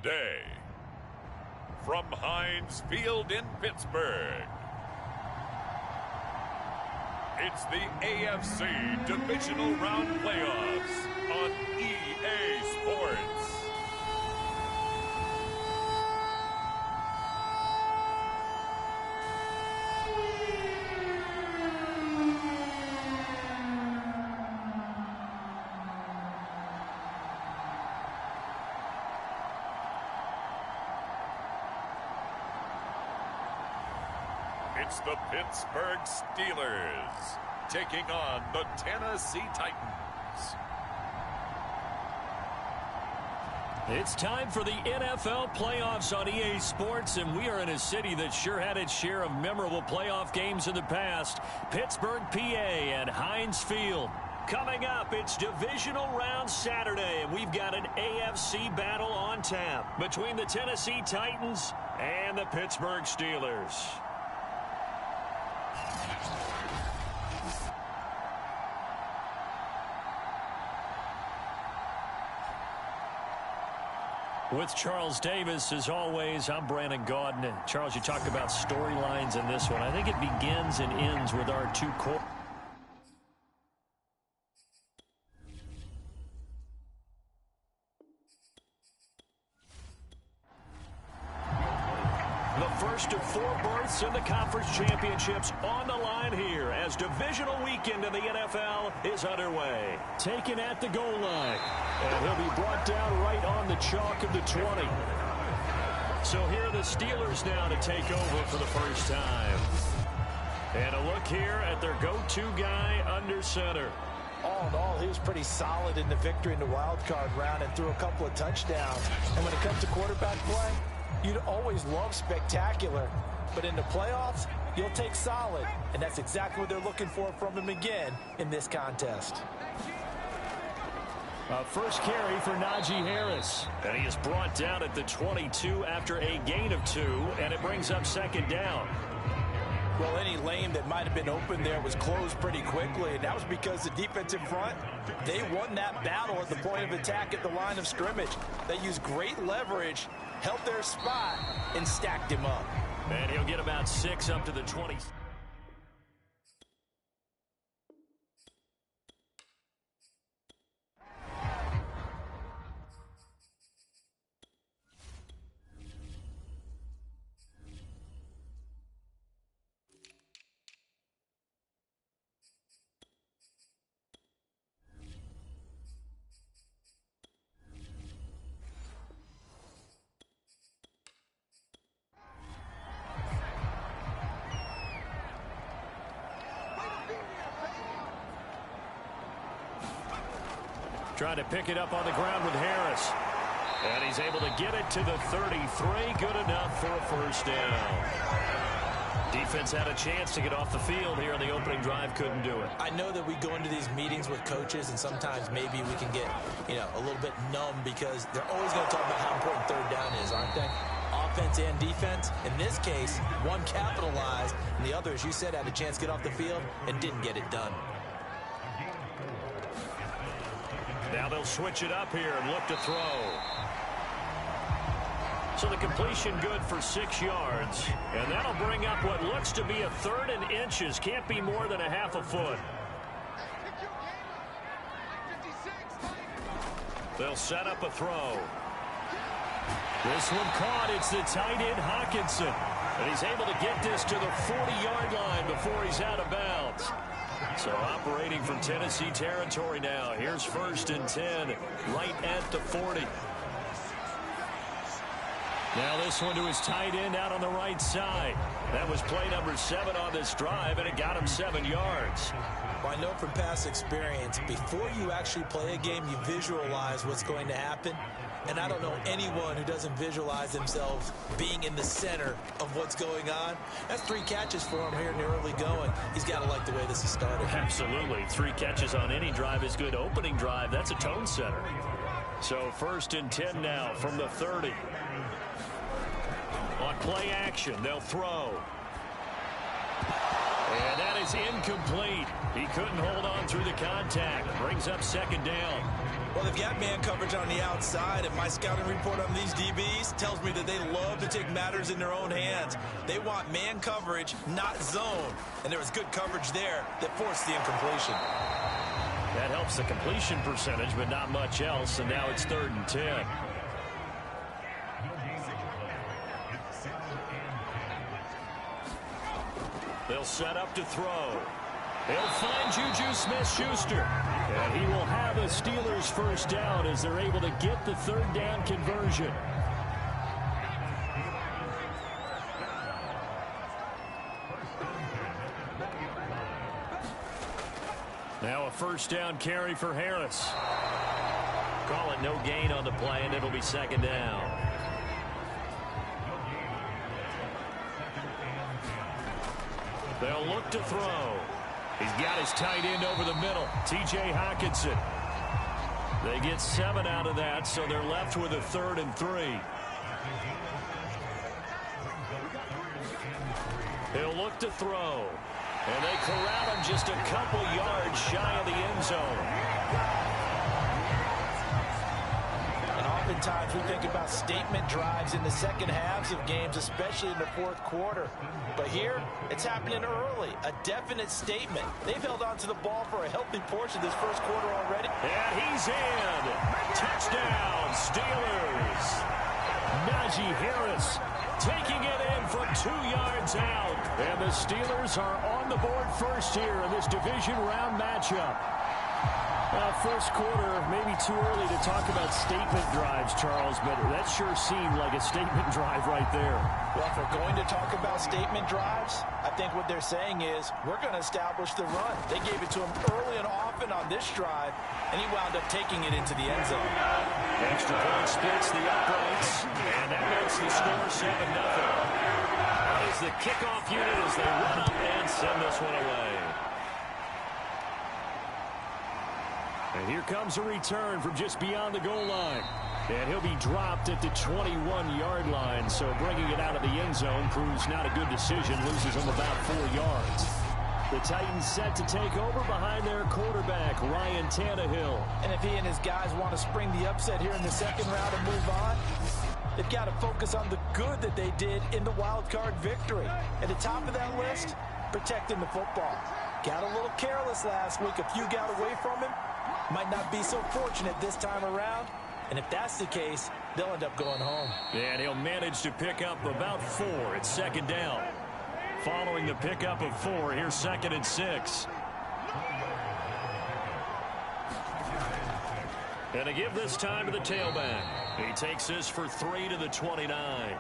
today, from Heinz Field in Pittsburgh, it's the AFC Divisional Round Playoffs on EA Sports. It's the Pittsburgh Steelers taking on the Tennessee Titans. It's time for the NFL playoffs on EA Sports, and we are in a city that sure had its share of memorable playoff games in the past. Pittsburgh, PA, and Heinz Field. Coming up, it's Divisional Round Saturday, and we've got an AFC battle on tap between the Tennessee Titans and the Pittsburgh Steelers. With Charles Davis, as always, I'm Brandon Gaudin. And Charles, you talk about storylines in this one. I think it begins and ends with our two core. The first of four berths in the conference championships on the line here as divisional weekend in the NFL is underway. Taken at the goal line. And he'll be brought down right on the chalk of the 20. So here are the Steelers now to take over for the first time. And a look here at their go-to guy under center. All in all, he was pretty solid in the victory in the wild card round and threw a couple of touchdowns. And when it comes to quarterback play, you'd always love spectacular. But in the playoffs, you'll take solid. And that's exactly what they're looking for from him again in this contest. First carry for Najee Harris. And he is brought down at the 22 after a gain of 2. And it brings up second down. Well, any lane that might have been open there was closed pretty quickly, and that was because the defensive front, they won that battle at the point of attack at the line of scrimmage. They used great leverage, held their spot, and stacked him up. And he'll get about 6 up to the 20. Trying to pick it up on the ground with Harris. And he's able to get it to the 33. Good enough for a first down. Defense had a chance to get off the field here on the opening drive. Couldn't do it. I know that we go into these meetings with coaches, and sometimes maybe we can get, a little bit numb because they're always going to talk about how important third down is, aren't they? Offense and defense. In this case, one capitalized, and the other, as you said, had a chance to get off the field and didn't get it done. Now they'll switch it up here and look to throw. So the completion good for 6 yards. And that'll bring up what looks to be a 3rd and inches. Can't be more than a half a foot. They'll set up a throw. This one caught. It's the tight end Hawkinson. And he's able to get this to the 40-yard line before he's out of bounds. So operating from Tennessee territory now. Here's 1st and 10, right at the 40. Now this one to his tight end out on the right side. That was play number 7 on this drive, and it got him 7 yards. Well, I know from past experience, before you actually play a game, you visualize what's going to happen. And I don't know anyone who doesn't visualize themselves being in the center of what's going on. That's 3 catches for him here in the early going. He's got to like the way this has started. Absolutely. 3 catches on any drive is good. Opening drive, that's a tone setter. So 1st and 10 now from the 30. On play action, they'll throw. And that is incomplete. He couldn't hold on through the contact. Brings up second down. Well, they've got man coverage on the outside, and my scouting report on these DBs tells me that they love to take matters in their own hands. They want man coverage, not zone. And there was good coverage there that forced the incompletion. That helps the completion percentage, but not much else, and now it's 3rd and 10. They'll set up to throw. He'll find Juju Smith-Schuster. And he will have a Steelers first down as they're able to get the 3rd down conversion. Now a first down carry for Harris. Call it no gain on the play, and it'll be second down. They'll look to throw. He's got his tight end over the middle, T.J. Hockenson. They get 7 out of that, so they're left with a 3rd and 3. He'll look to throw. And they corral him just a couple yards shy of the end zone. And oftentimes we think about statement drives in the second halves of games, especially in the 4th quarter. But here, it's happening early. A definite statement. They've held on to the ball for a healthy portion of this 1st quarter already. And he's in. Touchdown, Steelers. Najee Harris taking it in from 2 yards out. And the Steelers are on the board first here in this division round matchup. First quarter, maybe too early to talk about statement drives, Charles, but that sure seemed like a statement drive right there. Well, if we're going to talk about statement drives, I think what they're saying is we're going to establish the run. They gave it to him early and often on this drive, and he wound up taking it into the end zone. Extra point splits the uprights, and that makes the score 7-0. That is the kickoff unit as they run up and send this one away. And here comes a return from just beyond the goal line. And he'll be dropped at the 21-yard line, so bringing it out of the end zone proves not a good decision, loses him about 4 yards. The Titans set to take over behind their quarterback, Ryan Tannehill. And if he and his guys want to spring the upset here in the 2nd round and move on, they've got to focus on the good that they did in the wild card victory. At the top of that list, protecting the football. Got a little careless last week. A few got away from him. Might not be so fortunate this time around. And if that's the case, they'll end up going home. And he'll manage to pick up about 4 at 2nd down. Following the pickup of 4, here's 2nd and 6. And to give this time to the tailback. He takes this for 3 to the 29.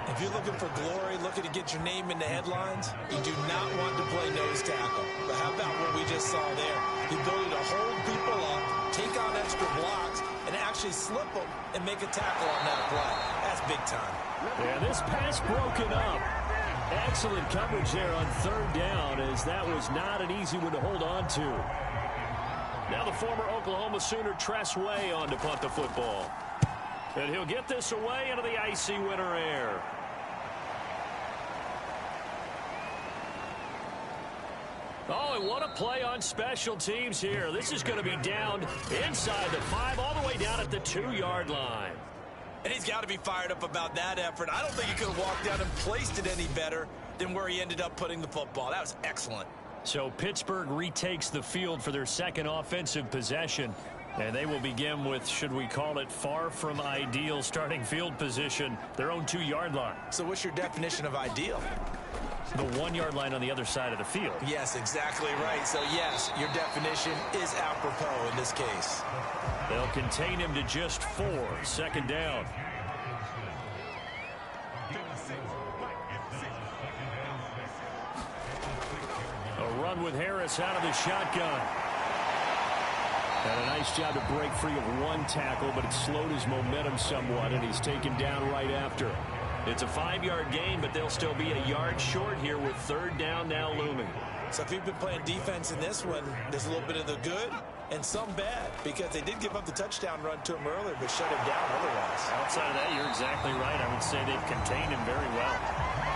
If you're looking for glory, looking to get your name in the headlines, you do not want to play nose tackle. But how about what we just saw there? The ability to hold people up, take on extra blocks, and actually slip them and make a tackle on that play. That's big time. And this pass broken up. Excellent coverage there on 3rd down, as that was not an easy one to hold on to. Now the former Oklahoma Sooner Tress Way on to punt the football. And he'll get this away into the icy winter air. Oh, and what a play on special teams here. This is going to be down inside the 5, all the way down at the 2-yard line. And he's got to be fired up about that effort. I don't think he could have walked down and placed it any better than where he ended up putting the football. That was excellent. So Pittsburgh retakes the field for their 2nd offensive possession. And they will begin with, should we call it, far from ideal starting field position, their own 2-yard line. So what's your definition of ideal? The 1-yard line on the other side of the field. Yes, exactly right. So, yes, your definition is apropos in this case. They'll contain him to just 4, 2nd down. A run with Harris out of the shotgun. And a nice job to break free of 1 tackle, but it slowed his momentum somewhat, and he's taken down right after. It's a 5-yard gain, but they'll still be a yard short here with 3rd down now looming. So if you've been playing defense in this one, there's a little bit of the good and some bad, because they did give up the touchdown run to him earlier, but shut him down otherwise. Outside of that, you're exactly right. I would say they've contained him very well.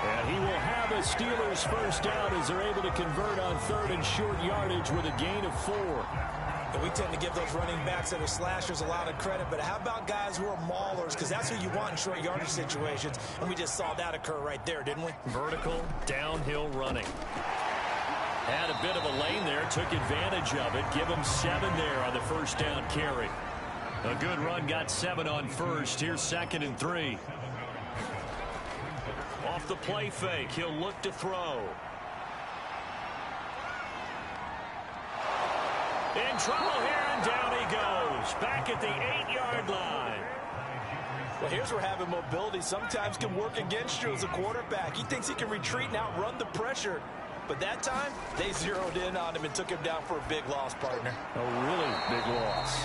And he will have a Steelers first down as they're able to convert on 3rd and short yardage with a gain of 4. And we tend to give those running backs that are slashers a lot of credit, but how about guys who are maulers? Because that's who you want in short yardage situations, and we just saw that occur right there, didn't we? Vertical, downhill running. Had a bit of a lane there, took advantage of it. Give him 7 there on the first down carry. A good run, got 7 on first. Here's 2nd and 3. Off the play fake, he'll look to throw. In trouble here, and down he goes. Back at the 8-yard line. Well, here's where having mobility sometimes can work against you as a quarterback. He thinks he can retreat and outrun the pressure. But that time, they zeroed in on him and took him down for a big loss, partner. A really big loss.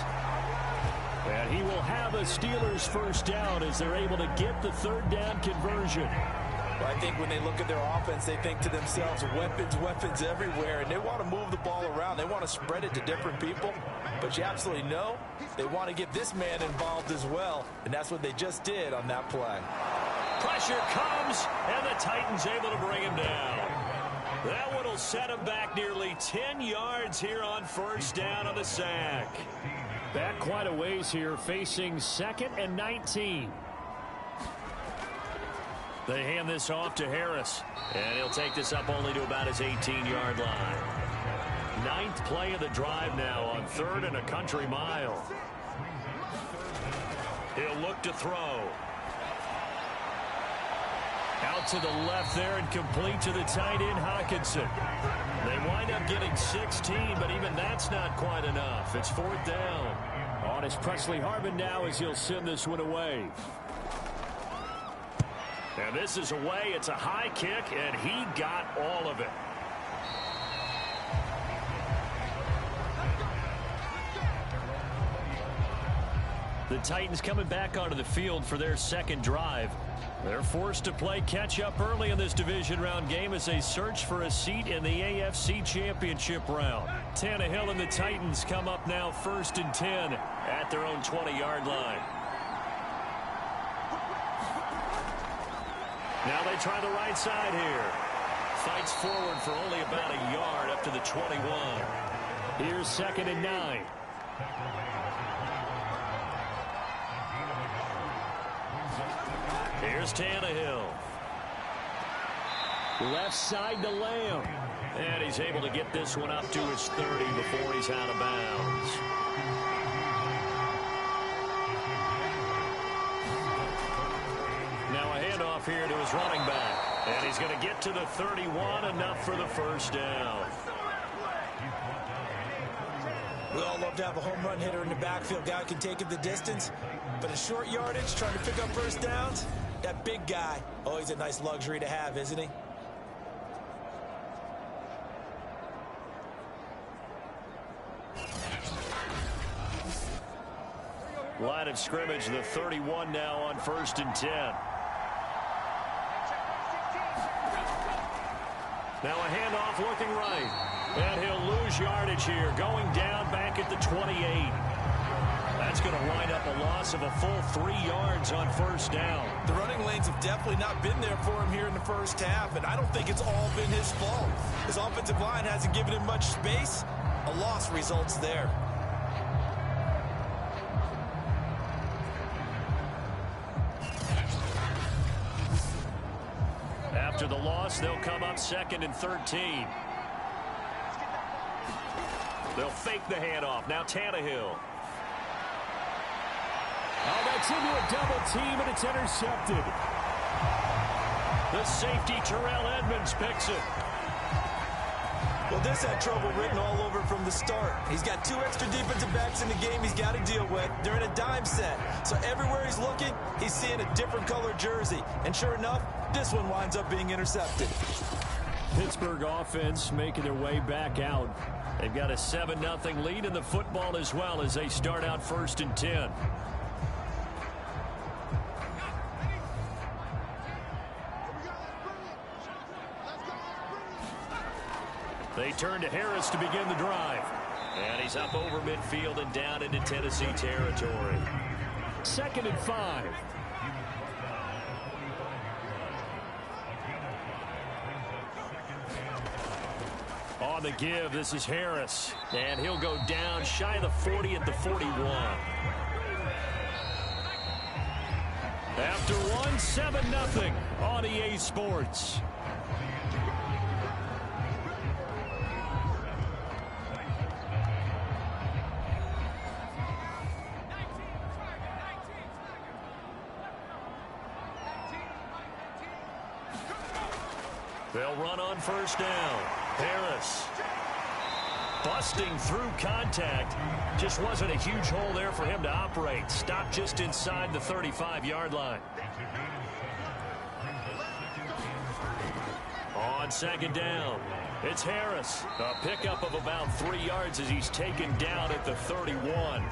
And he will have a Steelers first down as they're able to get the 3rd down conversion. Well, I think when they look at their offense, they think to themselves, weapons everywhere, and they want to move the ball around. They want to spread it to different people. But you absolutely know they want to get this man involved as well, and that's what they just did on that play. Pressure comes, and the Titans able to bring him down. That one will set him back nearly 10 yards here on first down on the sack. Back quite a ways here, facing 2nd and 19. They hand this off to Harris, and he'll take this up only to about his 18-yard line. 9th play of the drive now on 3rd and a country mile. He'll look to throw. Out to the left there and complete to the tight end, Hockenson. They wind up getting 16, but even that's not quite enough. It's 4th down. On is Presley Harvin now as he'll send this one away. And this is away. It's a high kick, and he got all of it. The Titans coming back onto the field for their 2nd drive. They're forced to play catch-up early in this division round game as they search for a seat in the AFC Championship round. Tannehill and the Titans come up now 1st and 10 at their own 20-yard line. Now they try the right side here. Fights forward for only about a yard up to the 21. Here's 2nd and 9. Here's Tannehill. Left side to Lamb. And he's able to get this one up to his 30 before he's out of bounds. Now a handoff here to his running back. And he's going to get to the 31, enough for the first down. We all love to have a home run hitter in the backfield. Guy can take it the distance. But in short yardage, trying to pick up first downs, that big guy, always a nice luxury to have, isn't he? Line of scrimmage, the 31 now on 1st and 10. Now a handoff looking right. And he'll lose yardage here, going down back at the 28. That's going to wind up a loss of a full 3 yards on first down. The running lanes have definitely not been there for him here in the first half, and I don't think it's all been his fault. His offensive line hasn't given him much space. A loss results there. After the loss, they'll come up 2nd and 13. They'll fake the handoff. Now Tannehill. Oh, that's into a double team, and it's intercepted. The safety, Terrell Edmonds, picks it. Well, this had trouble written all over from the start. He's got 2 extra defensive backs in the game he's got to deal with. They're in a dime set. So everywhere he's looking, he's seeing a different color jersey. And sure enough, this one winds up being intercepted. Pittsburgh offense making their way back out. They've got a 7-0 lead in the football as well as they start out 1st and 10. They turn to Harris to begin the drive. And he's up over midfield and down into Tennessee territory. 2nd and 5. on the give. This is Harris. And he'll go down shy of the 40 at the 41. After one, 7-0 on EA Sports. They'll run on first down. Harris busting through contact. Just wasn't a huge hole there for him to operate. Stopped just inside the 35-yard line. On second down, it's Harris. A pickup of about 3 yards as he's taken down at the 31.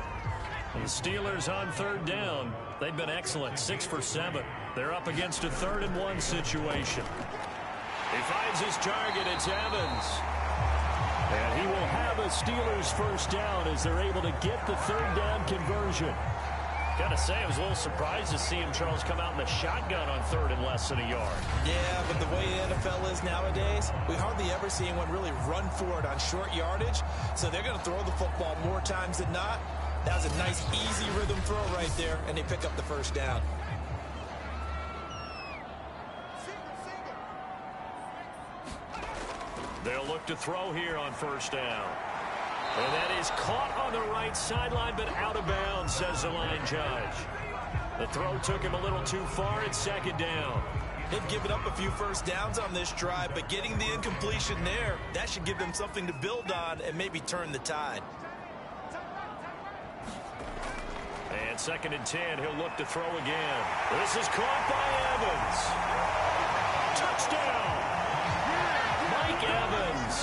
And the Steelers on third down, they've been excellent, 6 for 7. They're up against a 3rd-and-1 situation. He finds his target. It's Evans. And he will have a Steelers first down as they're able to get the 3rd down conversion. Got to say, I was a little surprised to see him, Charles, come out in the shotgun on 3rd and less than a yard. Yeah, but the way the NFL is nowadays, we hardly ever see anyone really run for it on short yardage. So they're going to throw the football more times than not. That was a nice, easy rhythm throw right there, and they pick up the first down. They'll look to throw here on first down. And that is caught on the right sideline, but out of bounds, says the line judge. The throw took him a little too far. It's second down. They've given up a few first downs on this drive, but getting the incompletion there, that should give them something to build on and maybe turn the tide. And 2nd and 10, he'll look to throw again. This is caught by Evans. Touchdown! Mike Evans,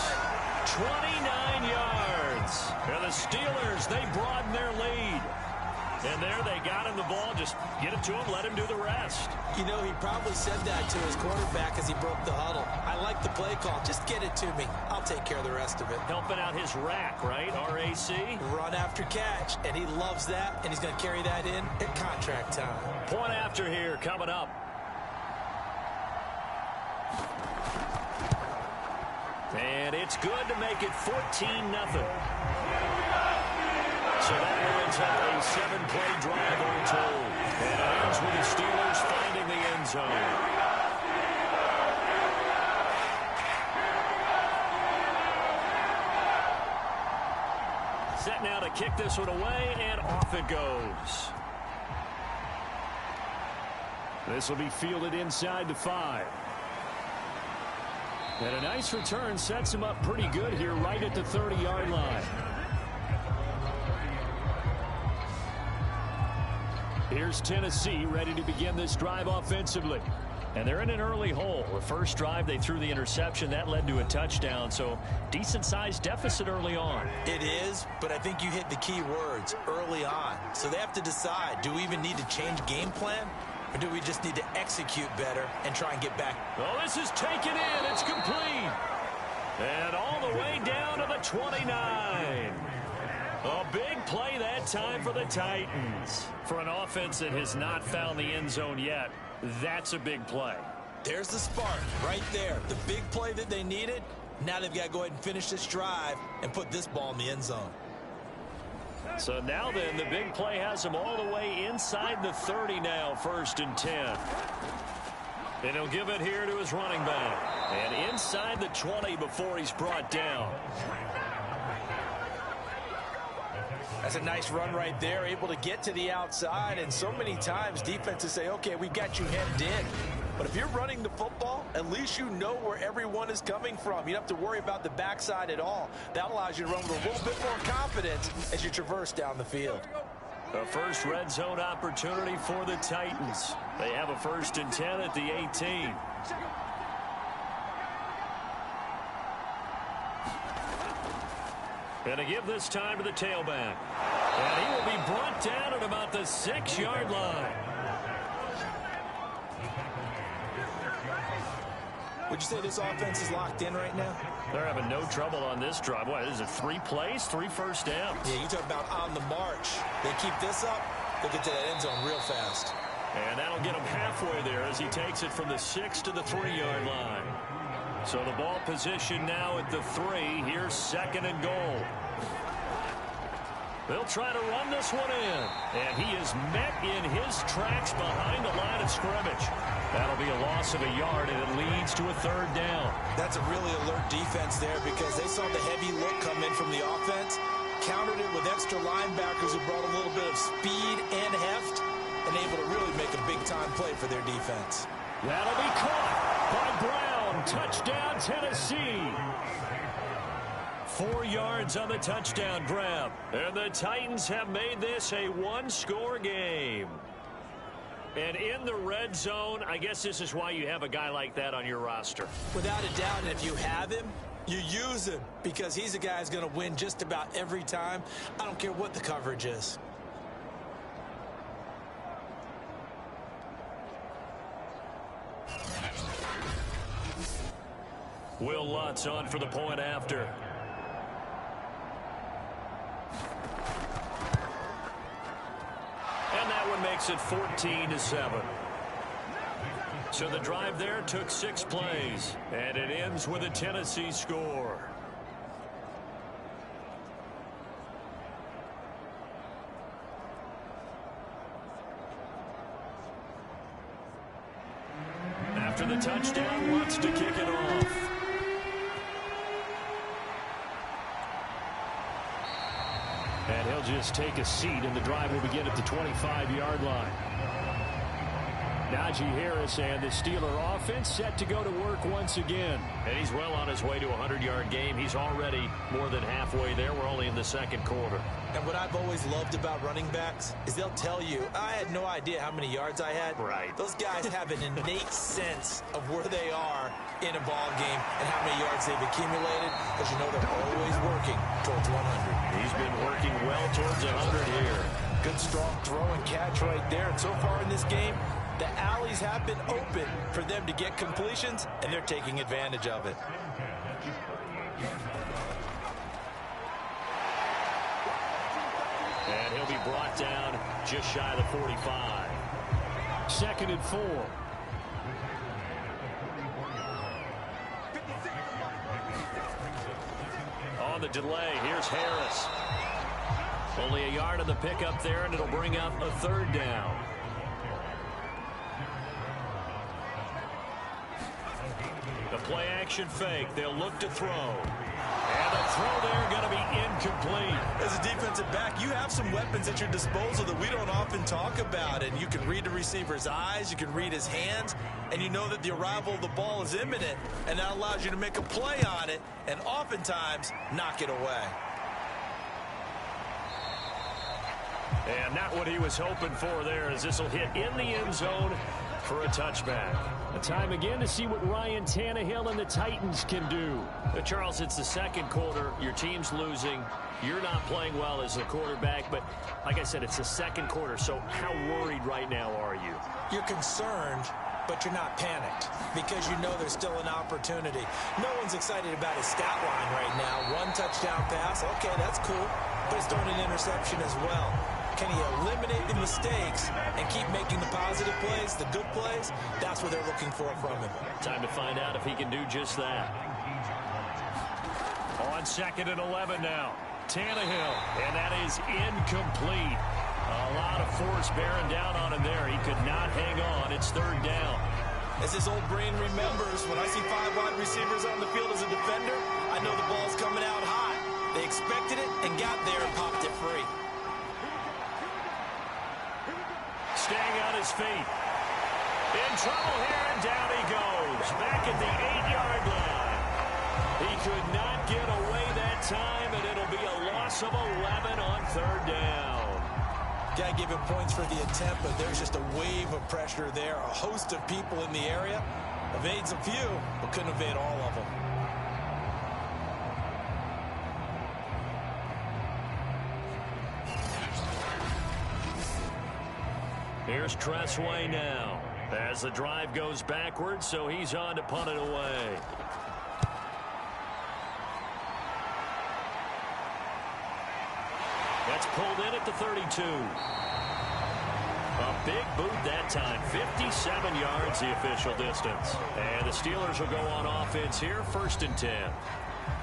29 yards. And the Steelers, they broaden their lead. And there they got him the ball. Just get it to him, let him do the rest. You know, he probably said that to his quarterback as he broke the huddle. I like the play call. Just get it to me. I'll take care of the rest of it. Helping out his rack, right? RAC. Run after catch, and he loves that, and he's going to carry that in at contract time. Point after here coming up. And it's good to make it 14-0. So that ends up a 7-play drive all told. And it ends with the Steelers finding the end zone. Set now to kick this one away, and off it goes. This will be fielded inside the 5. And a nice return sets him up pretty good here right at the 30-yard line. Here's Tennessee ready to begin this drive offensively. And they're in an early hole. The first drive, they threw the interception. That led to a touchdown, so decent-sized deficit early on. It is, but I think you hit the key words, early on. So they have to decide, do we even need to change game plan? Or do we just need to execute better and try and get back? Oh, this is taken in. It's complete. And all the way down to the 29. A big play that time for the Titans. For an offense that has not found the end zone yet, that's a big play. There's the spark right there. The big play that they needed. Now they've got to go ahead and finish this drive and put this ball in the end zone. So now then, the big play has him all the way inside the 30 now, 1st and 10. And he'll give it here to his running back. And inside the 20 before he's brought down. That's a nice run right there, able to get to the outside. And so many times defenses say, okay, we've got you hemmed in. But if you're running the football, at least you know where everyone is coming from. You don't have to worry about the backside at all. That allows you to run with a little bit more confidence as you traverse down the field. The first red zone opportunity for the Titans. They have a 1st and 10 at the 18. And to give this time to the tailback. And he will be brought down at about the 6-yard line. Would you say this offense is locked in right now? They're having no trouble on this drive. What, is it 3 plays, 3 first downs? Yeah, you talk about on the march. They keep this up, they'll get to that end zone real fast. And that'll get him halfway there as he takes it from the 6 to the 3-yard line. So the ball position now at the 3. Here's 2nd and goal. They'll try to run this one in. And he is met in his tracks behind the line of scrimmage. That'll be a loss of a yard, and it leads to a 3rd down. That's a really alert defense there because they saw the heavy look come in from the offense, countered it with extra linebackers who brought a little bit of speed and heft, and able to really make a big-time play for their defense. That'll be caught by Brown. Touchdown, Tennessee. 4 yards on the touchdown grab. And the Titans have made this a 1-score game. And in the red zone, I guess this is why you have a guy like that on your roster. Without a doubt, and if you have him, you use him because he's a guy who's going to win just about every time. I don't care what the coverage is. Will Lutz on for the point after. And that one makes it 14-7. So the drive there took 6 plays, and it ends with a Tennessee score. After the touchdown, Lutz to kick it off. And he'll just take a seat, and the drive will begin at the 25-yard line. Najee Harris and the Steeler offense set to go to work once again. And he's well on his way to a 100-yard game. He's already more than halfway there. We're only in the 2nd quarter. And what I've always loved about running backs is they'll tell you, I had no idea how many yards I had. Right. Those guys have an innate sense of where they are in a ball game and how many yards they've accumulated, because you know they're always working towards 100. He's been working well towards 100 here. Good strong throw and catch right there. And so far in this game, the alleys have been open for them to get completions, and they're taking advantage of it. And he'll be brought down just shy of the 45. 2nd and 4. On the delay, here's Harris. Only a yard on the pickup there, and it'll bring up a 3rd down. The play-action fake. They'll look to throw. And the throw there going to be incomplete. As a defensive back, you have some weapons at your disposal that we don't often talk about. And you can read the receiver's eyes, you can read his hands, and you know that the arrival of the ball is imminent. And that allows you to make a play on it and oftentimes knock it away. And not what he was hoping for there, as this will hit in the end zone for a touchback. A time again to see what Ryan Tannehill and the Titans can do. Charles, it's the 2nd quarter. Your team's losing. You're not playing well as a quarterback, but like I said, it's the 2nd quarter, so how worried right now are you? You're concerned, but you're not panicked because you know there's still an opportunity. No one's excited about his stat line right now. 1 touchdown pass, okay, that's cool, but he's throwing an interception as well. Can he eliminate the mistakes and keep making the positive plays, the good plays? That's what they're looking for from him. Time to find out if he can do just that. On 2nd and 11 now. Tannehill, and that is incomplete. A lot of force bearing down on him there. He could not hang on. It's 3rd down. As his old brain remembers, when I see 5 wide receivers on the field as a defender, I know the ball's coming out hot. They expected it and got there and popped it free. Staying on his feet. In trouble here, and down he goes. Back at the 8-yard line. He could not get away that time, and it'll be a loss of 11 on 3rd down. Got to give him points for the attempt, but there's just a wave of pressure there. A host of people in the area. Evades a few, but couldn't evade all of them. Here's Tressway now. As the drive goes backwards, so he's on to punt it away. That's pulled in at the 32. A big boot that time. 57 yards the official distance. And the Steelers will go on offense here, 1st and 10.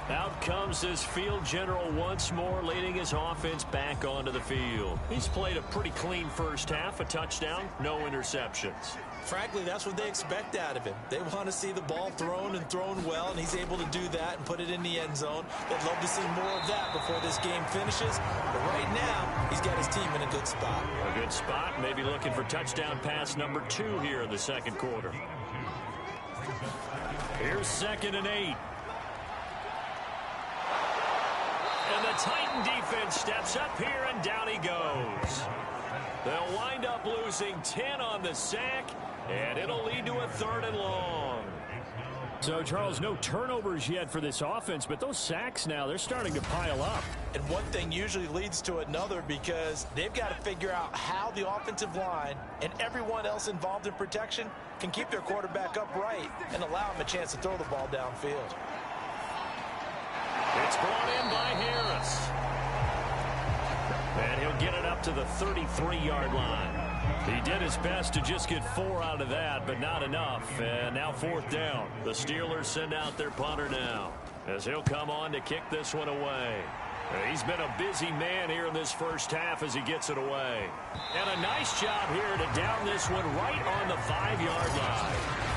Out comes this field general once more, leading his offense back onto the field. He's played a pretty clean first half, a touchdown, no interceptions. Frankly, that's what they expect out of him. They want to see the ball thrown and thrown well, and he's able to do that and put it in the end zone. They'd love to see more of that before this game finishes. But right now, he's got his team in a good spot. A good spot, maybe looking for touchdown pass number 2 here in the second quarter. Here's 2nd and 8. And the Titan defense steps up here, and down he goes. They'll wind up losing 10 on the sack, and it'll lead to a 3rd and long. So, Charles, no turnovers yet for this offense, but those sacks now, they're starting to pile up. And one thing usually leads to another because they've got to figure out how the offensive line and everyone else involved in protection can keep their quarterback upright and allow him a chance to throw the ball downfield. It's brought in by Harris. And he'll get it up to the 33-yard line. He did his best to just get 4 out of that, but not enough. And now 4th down. The Steelers send out their punter now, as he'll come on to kick this one away. He's been a busy man here in this first half as he gets it away. And a nice job here to down this one right on the 5-yard line.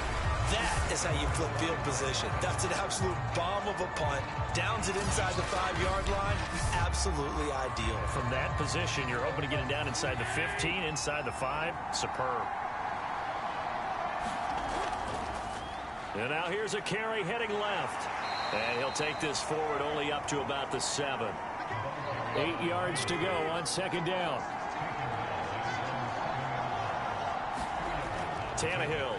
That is how you flip field position. That's an absolute bomb of a punt. Downs it inside the 5-yard line. Absolutely ideal. From that position, you're hoping to get it down inside the 15, inside the 5. Superb. And now here's a carry heading left. And he'll take this forward only up to about the 7. 8 yards to go on 2nd down. Tannehill.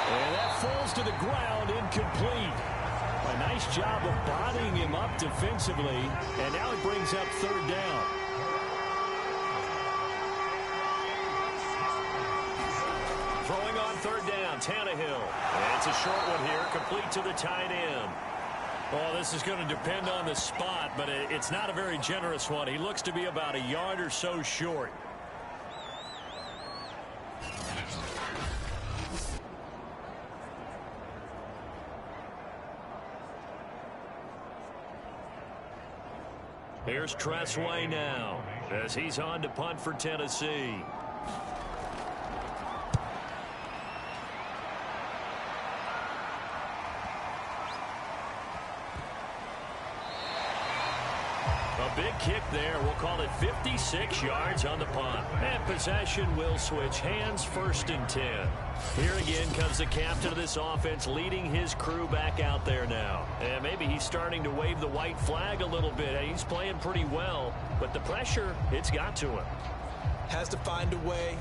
And that falls to the ground, incomplete. A nice job of bodying him up defensively, and now it brings up 3rd down. Throwing on 3rd down, Tannehill. And it's a short one here, complete to the tight end. Well, this is going to depend on the spot, but it's not a very generous one. He looks to be about a yard or so short. Here's Tressway now as he's on to punt for Tennessee. A big kick there. We'll call it 56 yards on the punt. And possession will switch hands, 1st and 10. Here again comes the captain of this offense leading his crew back out there now. And maybe he's starting to wave the white flag a little bit. He's playing pretty well, but the pressure, it's got to him. Has to find a way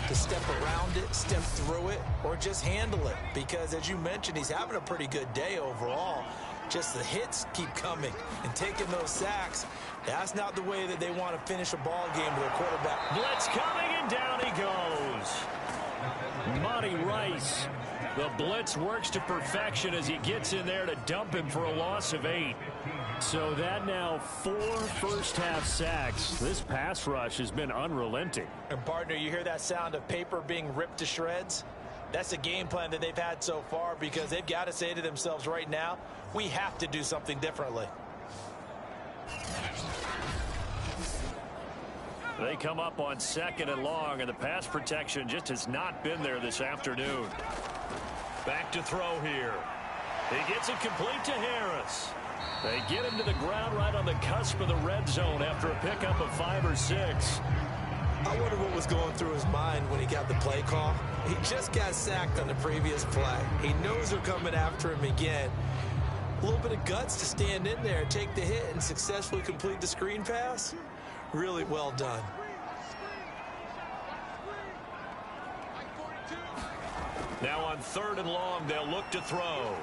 to step around it, step through it, or just handle it. Because, as you mentioned, he's having a pretty good day overall. Just the hits keep coming and taking those sacks. That's not the way that they want to finish a ball game with a quarterback. Blitz coming, and down he goes. Monty Rice. The blitz works to perfection as he gets in there to dump him for a loss of 8. So that now 4 first-half sacks. This pass rush has been unrelenting. And, partner, you hear that sound of paper being ripped to shreds? That's a game plan that they've had so far because they've got to say to themselves right now, we have to do something differently. They come up on 2nd and long, and the pass protection just has not been there this afternoon. Back to throw here. He gets it complete to Harris. They get him to the ground right on the cusp of the red zone after a pickup of 5 or 6. I wonder what was going through his mind when he got the play call. He just got sacked on the previous play. He knows they're coming after him again. A little bit of guts to stand in there, take the hit, and successfully complete the screen pass. Really well done. Now on 3rd and long, they'll look to throw.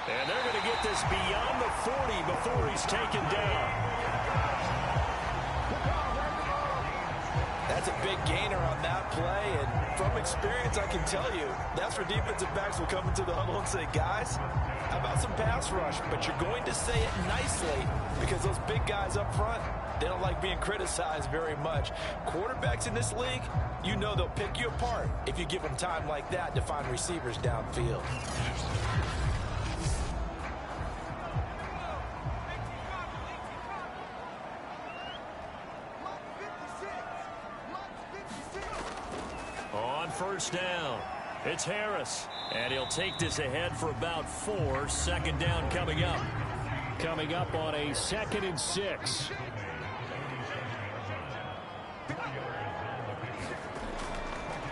And they're going to get this beyond the 40 before he's taken down. That's a big gainer on that play, and from experience, I can tell you, that's where defensive backs will come into the huddle and say, guys, how about some pass rush? But you're going to say it nicely because those big guys up front, they don't like being criticized very much. Quarterbacks in this league, you know they'll pick you apart if you give them time like that to find receivers downfield. On first down, it's Harris. And he'll take this ahead for about 4. Second down coming up. Coming up on a 2nd and 6.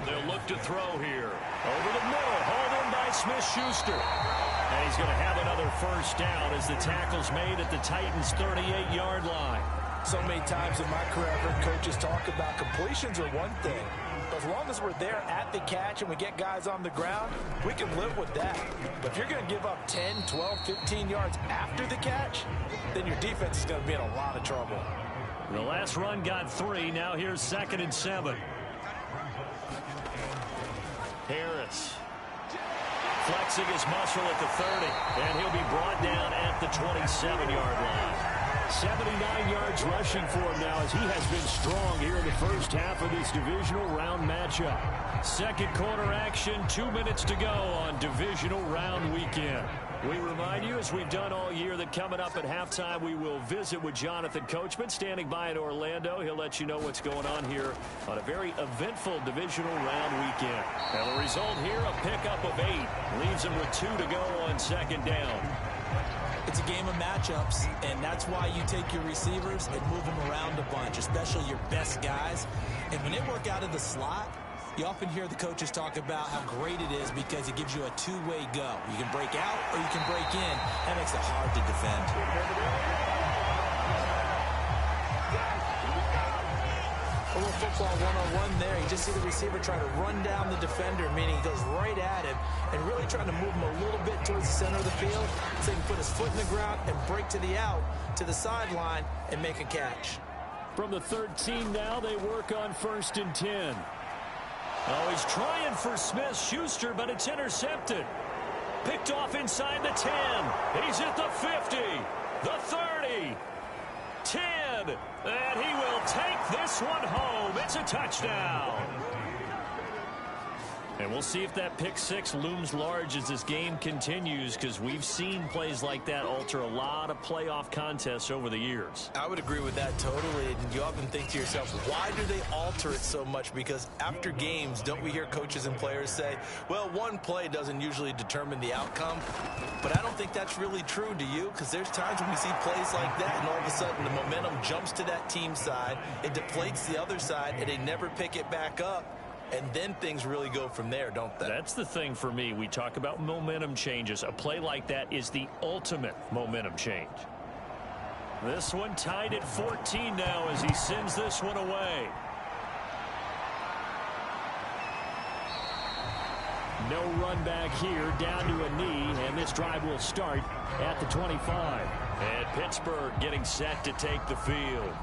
They'll look to throw here. Over the middle, hauled in by Smith-Schuster. And he's going to have another first down as the tackle's made at the Titans' 38-yard line. So many times in my career, I've heard coaches talk about completions are one thing. But as long as we're there at the catch and we get guys on the ground, we can live with that. But if you're going to give up 10, 12, 15 yards after the catch, then your defense is going to be in a lot of trouble. The last run got 3. Now here's 2nd and 7. Harris flexing his muscle at the 30, and he'll be brought down at the 27-yard line. 79 yards rushing for him now as he has been strong here in the first half of this divisional round matchup. Second quarter action, 2 minutes to go on divisional round weekend. We remind you, as we've done all year, that coming up at halftime, we will visit with Jonathan Coachman, standing by in Orlando. He'll let you know what's going on here on a very eventful divisional round weekend. And the result here, a pickup of 8. Leaves him with 2 to go on second down. It's a game of matchups, and that's why you take your receivers and move them around a bunch, especially your best guys. And when they work out of the slot, you often hear the coaches talk about how great it is because it gives you a two-way go. You can break out or you can break in. That makes it hard to defend. A little football one-on-one there. You just see the receiver try to run down the defender, meaning he goes right at him and really trying to move him a little bit towards the center of the field so he can put his foot in the ground and break to the out, to the sideline, and make a catch. From the 13 now, they work on 1st and 10. Oh, he's trying for Smith-Schuster, but it's intercepted. Picked off inside the 10. He's at the 50, the 30, 10, and he will take this one home. It's a touchdown. And we'll see if that pick 6 looms large as this game continues, because we've seen plays like that alter a lot of playoff contests over the years. I would agree with that totally. And you often think to yourself, why do they alter it so much? Because after games, don't we hear coaches and players say, well, one play doesn't usually determine the outcome? But I don't think that's really true, do you? Because there's times when we see plays like that, and all of a sudden the momentum jumps to that team side, it deflates the other side, and they never pick it back up. And then things really go from there, don't they? That's the thing for me. We talk about momentum changes. A play like that is the ultimate momentum change. This one tied at 14 now as he sends this one away. No run back here, down to a knee, and this drive will start at the 25. And Pittsburgh getting set to take the field.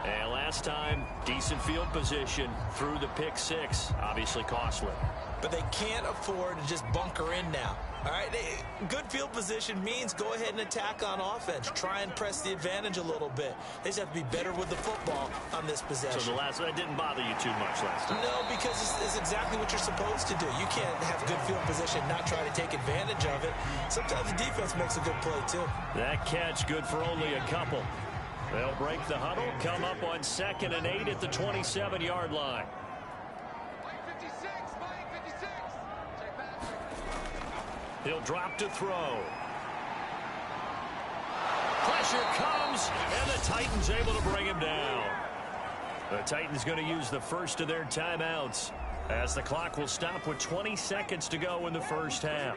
And last time, decent field position through the pick 6, obviously costly. But they can't afford to just bunker in now. All right, good field position means go ahead and attack on offense. Try and press the advantage a little bit. They just have to be better with the football on this possession. So that didn't bother you too much last time? No, because it's exactly what you're supposed to do. You can't have good field position and not try to take advantage of it. Sometimes the defense makes a good play, too. That catch good for only a couple. They'll break the huddle, come up on 2nd and 8 at the 27-yard line. He'll drop to throw. Pressure comes, and the Titans able to bring him down. The Titans going to use the first of their timeouts as the clock will stop with 20 seconds to go in the first half.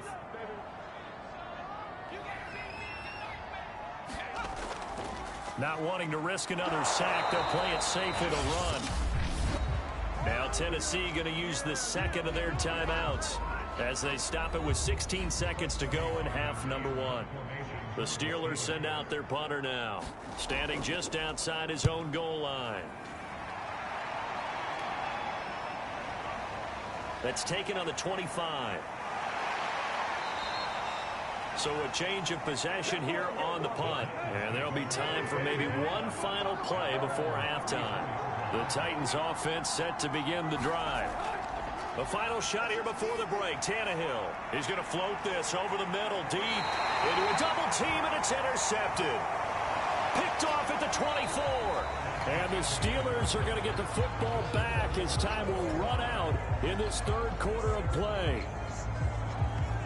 Not wanting to risk another sack, they'll play it safe. It'll run. Now Tennessee going to use the second of their timeouts as they stop it with 16 seconds to go in half number 1. The Steelers send out their punter now, standing just outside his own goal line. That's taken on the 25. So a change of possession here on the punt. And there'll be time for maybe one final play before halftime. The Titans offense set to begin the drive. The final shot here before the break. Tannehill. He's going to float this over the middle deep into a double team, and it's intercepted. Picked off at the 24. And the Steelers are going to get the football back as time will run out in this third quarter of play.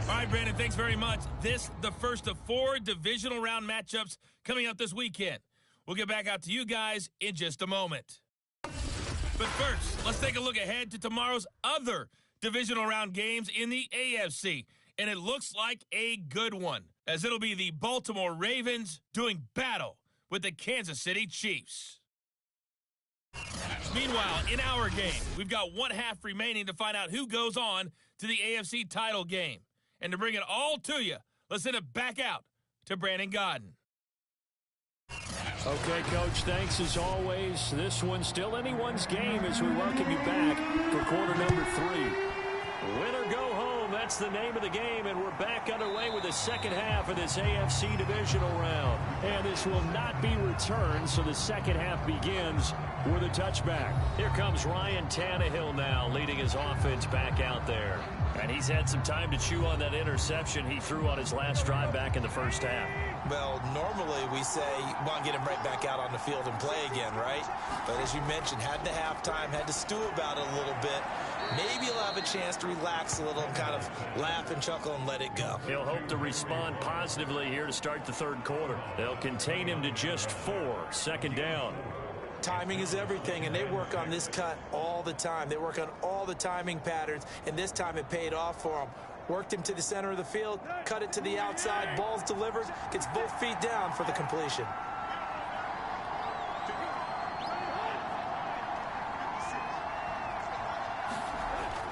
All right, Brandon, thanks very much. This, the first of 4 divisional round matchups coming up this weekend. We'll get back out to you guys in just a moment. But first, let's take a look ahead to tomorrow's other divisional round games in the AFC. And it looks like a good one, as it'll be the Baltimore Ravens doing battle with the Kansas City Chiefs. Meanwhile, in our game, we've got one half remaining to find out who goes on to the AFC title game. And to bring it all to you, let's send it back out to Brandon Godden. Okay, Coach, thanks as always. This one's still anyone's game as we welcome you back for quarter number 3. Win or go home, that's the name of the game, and we're back underway with the second half of this AFC Divisional round. And this will not be returned, so the second half begins with a touchback. Here comes Ryan Tannehill now, leading his offense back out there. And he's had some time to chew on that interception he threw on his last drive back in the first half. Well, normally we say, want to get him right back out on the field and play again, right? But as you mentioned, had the halftime, had to stew about it a little bit. Maybe he'll have a chance to relax a little and kind of laugh and chuckle and let it go. He'll hope to respond positively here to start the third quarter. They'll contain him to just 4, second down. Timing is everything, and they work on this cut all the time. They work on all the timing patterns, and this time it paid off for them. Worked him to the center of the field, cut it to the outside, ball's delivered, gets both feet down for the completion.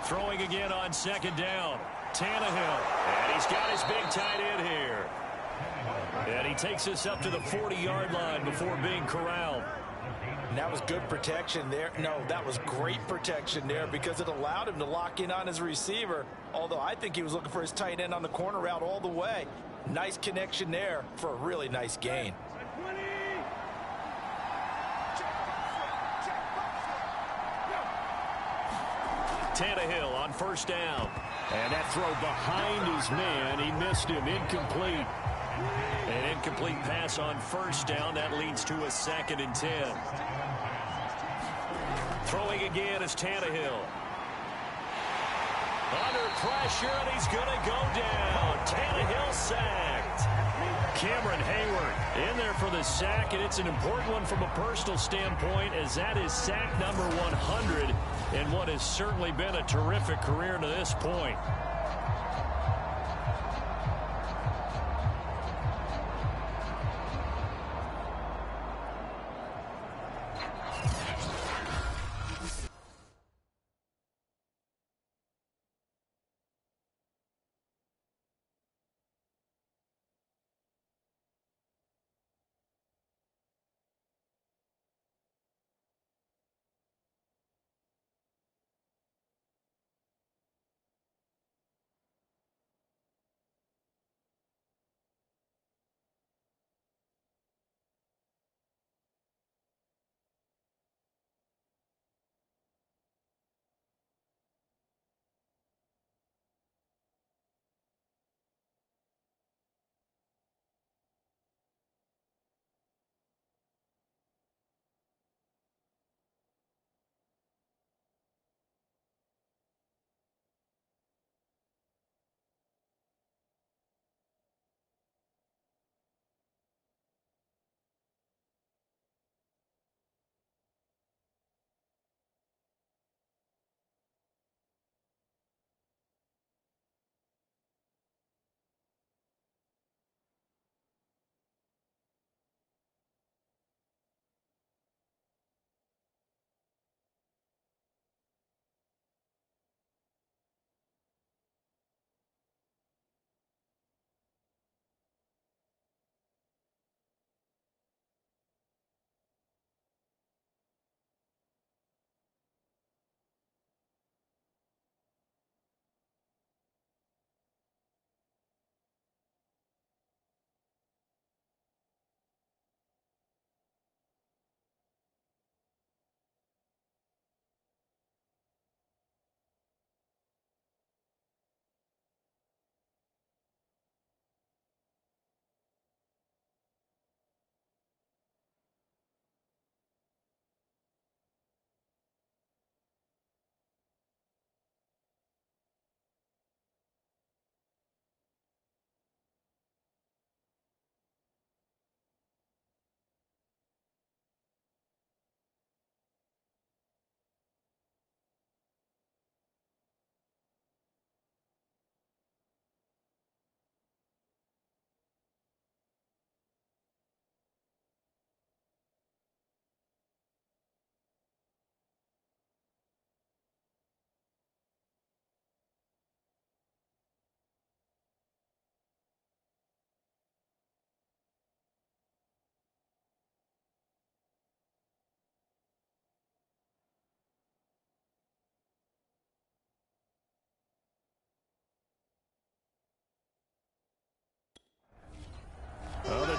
Throwing again on second down. Tannehill, and he's got his big tight end here. And he takes us up to the 40-yard line before being corralled. And that was good protection there. No, that was great protection there because it allowed him to lock in on his receiver, although I think he was looking for his tight end on the corner route all the way. Nice connection there for a really nice gain. Tannehill on first down. And that throw behind his man, he missed him, incomplete. An incomplete pass on first down. That leads to a 2nd and 10. Throwing again is Tannehill. Under pressure, and he's going to go down. Tannehill sacked. Cameron Hayward in there for the sack, and it's an important one from a personal standpoint, as that is sack number 100 in what has certainly been a terrific career to this point.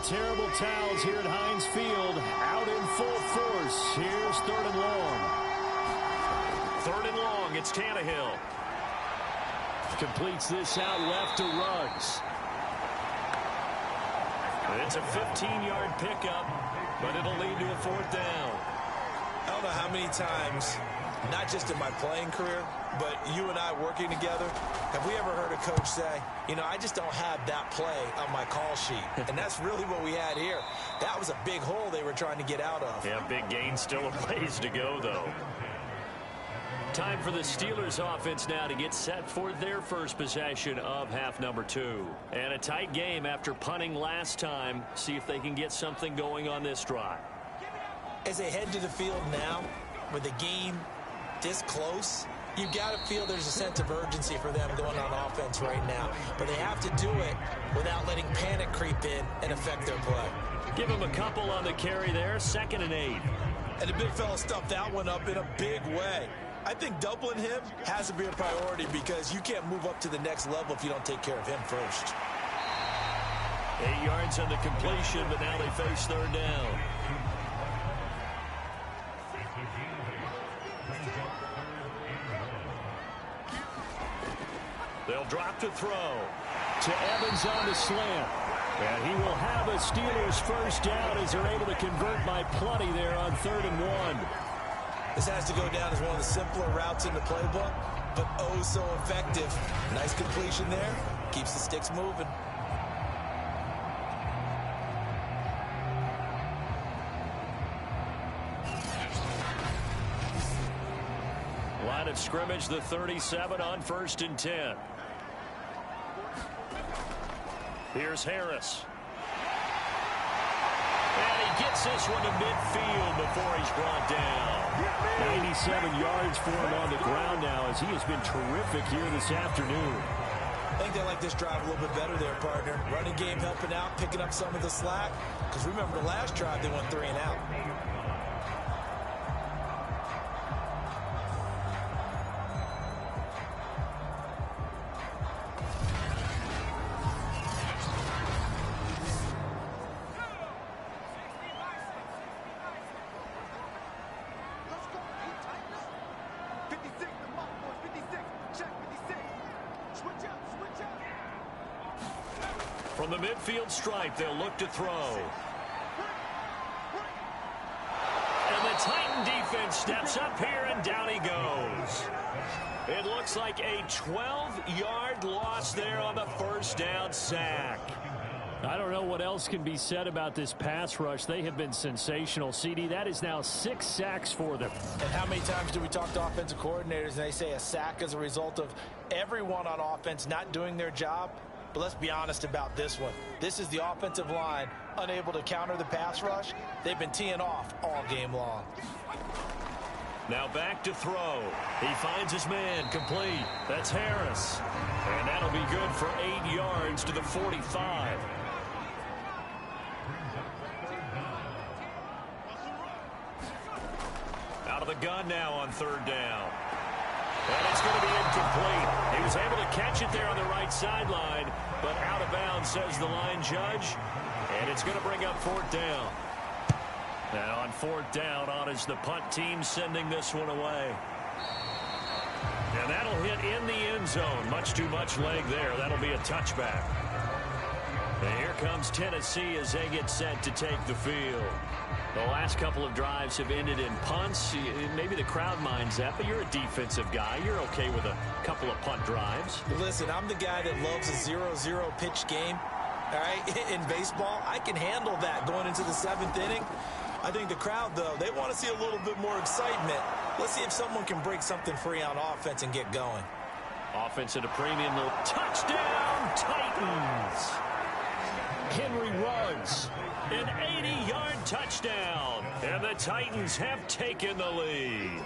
terrible towels here at Heinz Field. Out in full force. Here's 3rd and long. 3rd and long. It's Tannehill. Completes this out left to Ruggs. It's a 15-yard pickup, but it'll lead to a 4th down. I don't know how many times, not just in my playing career, but you and I working together, have we ever heard a coach say, you know, I just don't have that play on my call sheet. And that's really what we had here. That was a big hole they were trying to get out of. Yeah, big gain, still a ways to go, though. Time for the Steelers offense now to get set for their first possession of half number 2. And a tight game after punting last time. See if they can get something going on this drive. As they head to the field now, with the game this close, you've got to feel there's a sense of urgency for them going on offense right now. But they have to do it without letting panic creep in and affect their play. Give them a couple on the carry there, 2nd and 8. And the big fella stuffed that one up in a big way. I think doubling him has to be a priority because you can't move up to the next level if you don't take care of him first. 8 yards on the completion, but now they face 3rd down. They'll drop to throw. To Evans on the slant. And he will have a Steelers first down as they're able to convert by plenty there on 3rd and 1. This has to go down as one of the simpler routes in the playbook, but oh so effective. Nice completion there. Keeps the sticks moving. Line of scrimmage, the 37 on 1st and 10. Here's Harris. And he gets this one to midfield before he's brought down. 97 yards for him on the ground now as he has been terrific here this afternoon. I think they like this drive a little bit better there, partner. Running game helping out, picking up some of the slack. Because remember the last drive, they went 3 and out. From the midfield stripe, they'll look to throw. And the Titan defense steps up here, and down he goes. It looks like a 12-yard loss there on the first down sack. I don't know what else can be said about this pass rush. They have been sensational. CD, that is now 6 sacks for them. And how many times do we talk to offensive coordinators and they say a sack is a result of everyone on offense not doing their job? But let's be honest about this one. This is the offensive line unable to counter the pass rush. They've been teeing off all game long. Now back to throw. He finds his man, complete. That's Harris. And that'll be good for 8 yards to the 45. Out of the gun now on 3rd down. And it's going to be incomplete. He was able to catch it there on the right sideline, but out of bounds, says the line judge. And it's going to bring up 4th down. Now on 4th down, on is the punt team sending this one away. And that'll hit in the end zone. Much too much leg there. That'll be a touchback. And here comes Tennessee as they get set to take the field. The last couple of drives have ended in punts. Maybe the crowd minds that, but you're a defensive guy. You're okay with a couple of punt drives. Listen, I'm the guy that loves a 0-0 pitch game. All right, in baseball, I can handle that going into the 7th inning. I think the crowd, though, they want to see a little bit more excitement. Let's see if someone can break something free on offense and get going. Offense at a premium. Touchdown, Titans. Henry runs. An 80-yard touchdown. And the Titans have taken the lead.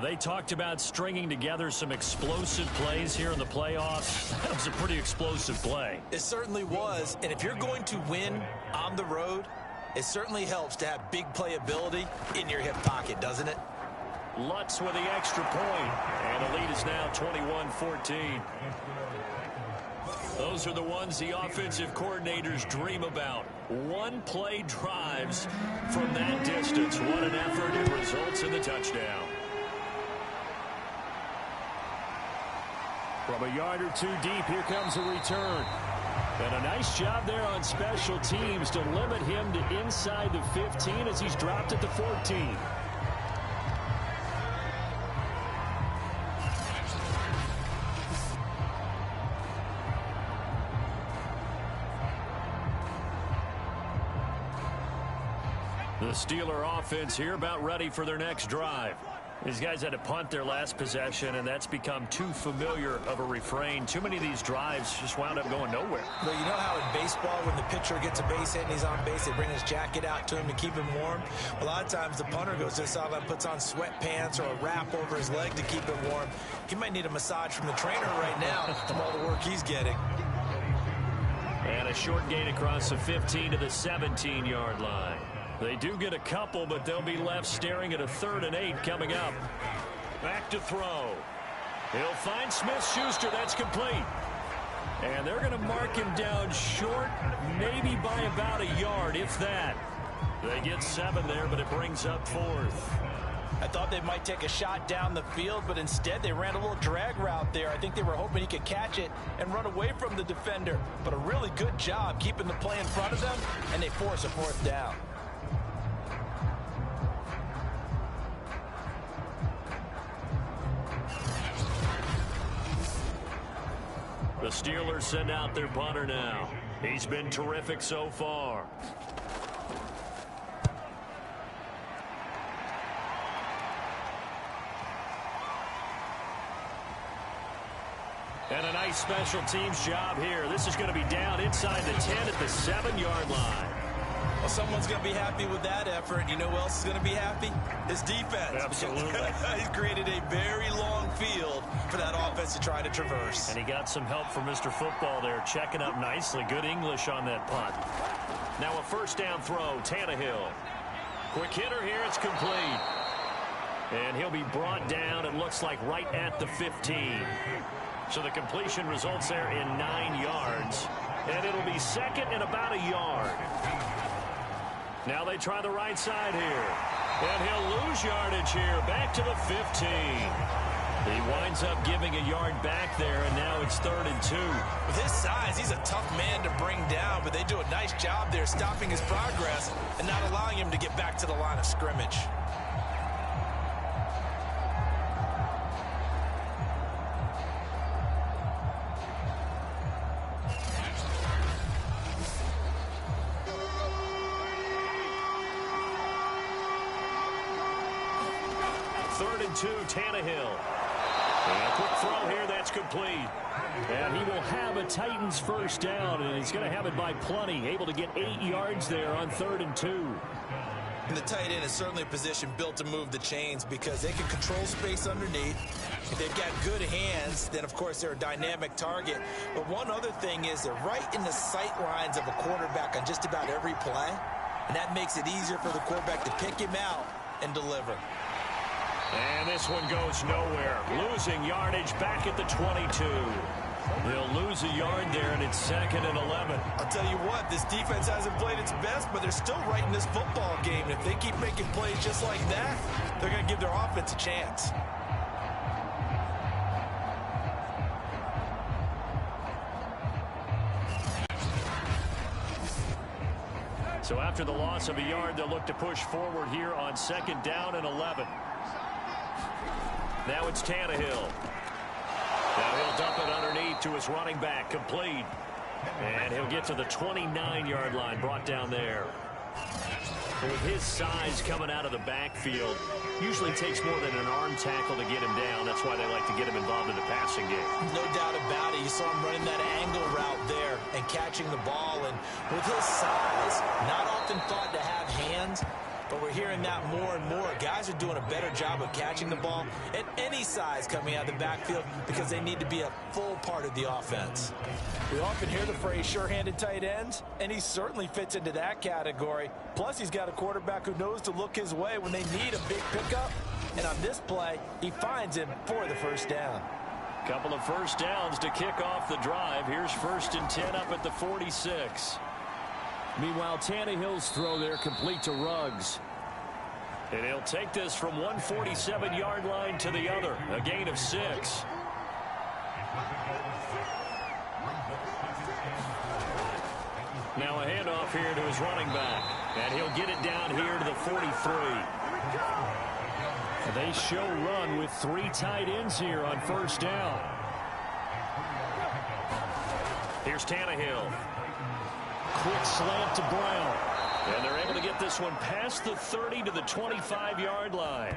They talked about stringing together some explosive plays here in the playoffs. That was a pretty explosive play. It certainly was. And if you're going to win on the road, it certainly helps to have big playability in your hip pocket, doesn't it? Lutz with the extra point. And the lead is now 21-14. Those are the ones the offensive coordinators dream about. One-play drives from that distance. What an effort. It results in the touchdown. From a yard or two deep, here comes a return. And a nice job there on special teams to limit him to inside the 15 as he's dropped at the 14. The Steeler offense here about ready for their next drive. These guys had to punt their last possession, and that's become too familiar of a refrain. Too many of these drives just wound up going nowhere. But you know how in baseball, when the pitcher gets a base hit and he's on base, they bring his jacket out to him to keep him warm? A lot of times the punter goes to the sideline, puts on sweatpants or a wrap over his leg to keep him warm. He might need a massage from the trainer right now from all the work he's getting. And a short gain across the 15 to the 17-yard line. They do get a couple, but they'll be left staring at a 3rd and 8 coming up. Back to throw. He'll find Smith-Schuster. That's complete. And they're going to mark him down short, maybe by about a yard, if that. They get 7 there, but it brings up 4th. I thought they might take a shot down the field, but instead they ran a little drag route there. I think they were hoping he could catch it and run away from the defender. But a really good job keeping the play in front of them, and they force a 4th down. The Steelers send out their punter now. He's been terrific so far. And a nice special teams job here. This is going to be down inside the 10 at the 7-yard line. Well, someone's going to be happy with that effort. You know who else is going to be happy? His defense. Absolutely. He's created a very long field for that offense to try to traverse. And he got some help from Mr. Football there, checking up nicely. Good English on that punt. Now a 1st down throw, Tannehill. Quick hitter here, it's complete. And he'll be brought down, it looks like, right at the 15. So the completion results there in 9 yards. And it'll be 2nd and about a yard. Now they try the right side here. And he'll lose yardage here. Back to the 15. He winds up giving a yard back there, and now it's 3rd and 2. With his size, he's a tough man to bring down, but they do a nice job there stopping his progress and not allowing him to get back to the line of scrimmage. Tannehill. And a quick throw here, that's complete. And he will have a Titans 1st down, and he's going to have it by plenty. Able to get 8 yards there on 3rd and 2. And the tight end is certainly a position built to move the chains because they can control space underneath. If they've got good hands, then of course they're a dynamic target. But one other thing is they're right in the sight lines of a quarterback on just about every play. And that makes it easier for the quarterback to pick him out and deliver. And this one goes nowhere. Losing yardage back at the 22. They'll lose a yard there, and it's 2nd and 11. I'll tell you what, this defense hasn't played its best, but they're still right in this football game. And if they keep making plays just like that, they're going to give their offense a chance. So after the loss of a yard, they'll look to push forward here on 2nd down and 11. Now it's Tannehill. Now he'll dump it underneath to his running back, complete. And he'll get to the 29-yard line, brought down there. With his size coming out of the backfield, usually takes more than an arm tackle to get him down. That's why they like to get him involved in the passing game. No doubt about it. You saw him running that angle route there and catching the ball. And with his size, not often thought to have hands, but we're hearing that more and more. Guys are doing a better job of catching the ball at any size coming out of the backfield because they need to be a full part of the offense. We often hear the phrase sure-handed tight ends, and he certainly fits into that category. Plus, he's got a quarterback who knows to look his way when they need a big pickup. And on this play, he finds him for the 1st down. Couple of first downs to kick off the drive. Here's 1st and 10 up at the 46. Meanwhile, Tannehill's throw there complete to Ruggs. And he'll take this from 147-yard line to the other. A gain of 6. Now a handoff here to his running back. And he'll get it down here to the 43. They show run with 3 tight ends here on 1st down. Here's Tannehill. Quick slant to Brown. And they're able to get this one past the 30 to the 25-yard line.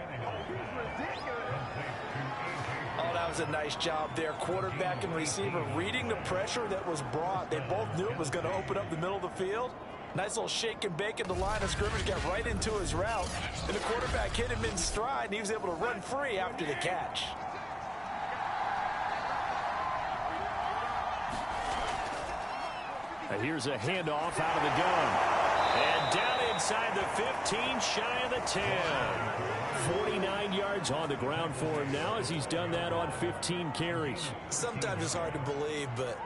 Oh, that was a nice job there. Quarterback and receiver reading the pressure that was brought. They both knew it was going to open up the middle of the field. Nice little shake and bake at the line of scrimmage. Got right into his route. And the quarterback hit him in stride, and he was able to run free after the catch. And here's a handoff out of the gun. And down inside the 15, shy of the 10. 49 yards on the ground for him now as he's done that on 15 carries. Sometimes it's hard to believe, but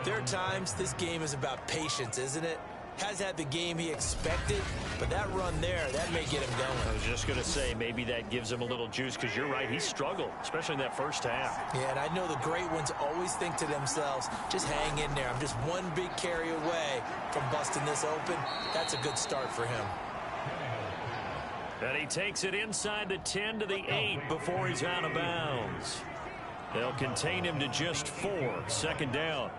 there are times this game is about patience, isn't it? Has had the game he expected, but that run there, that may get him going. I was just going to say, maybe that gives him a little juice, because you're right, he struggled, especially in that first half. Yeah, and I know the great ones always think to themselves, just hang in there. I'm just one big carry away from busting this open. That's a good start for him. And he takes it inside the 10 to the 8 before he's out of bounds. They'll contain him to just 4. 2nd down.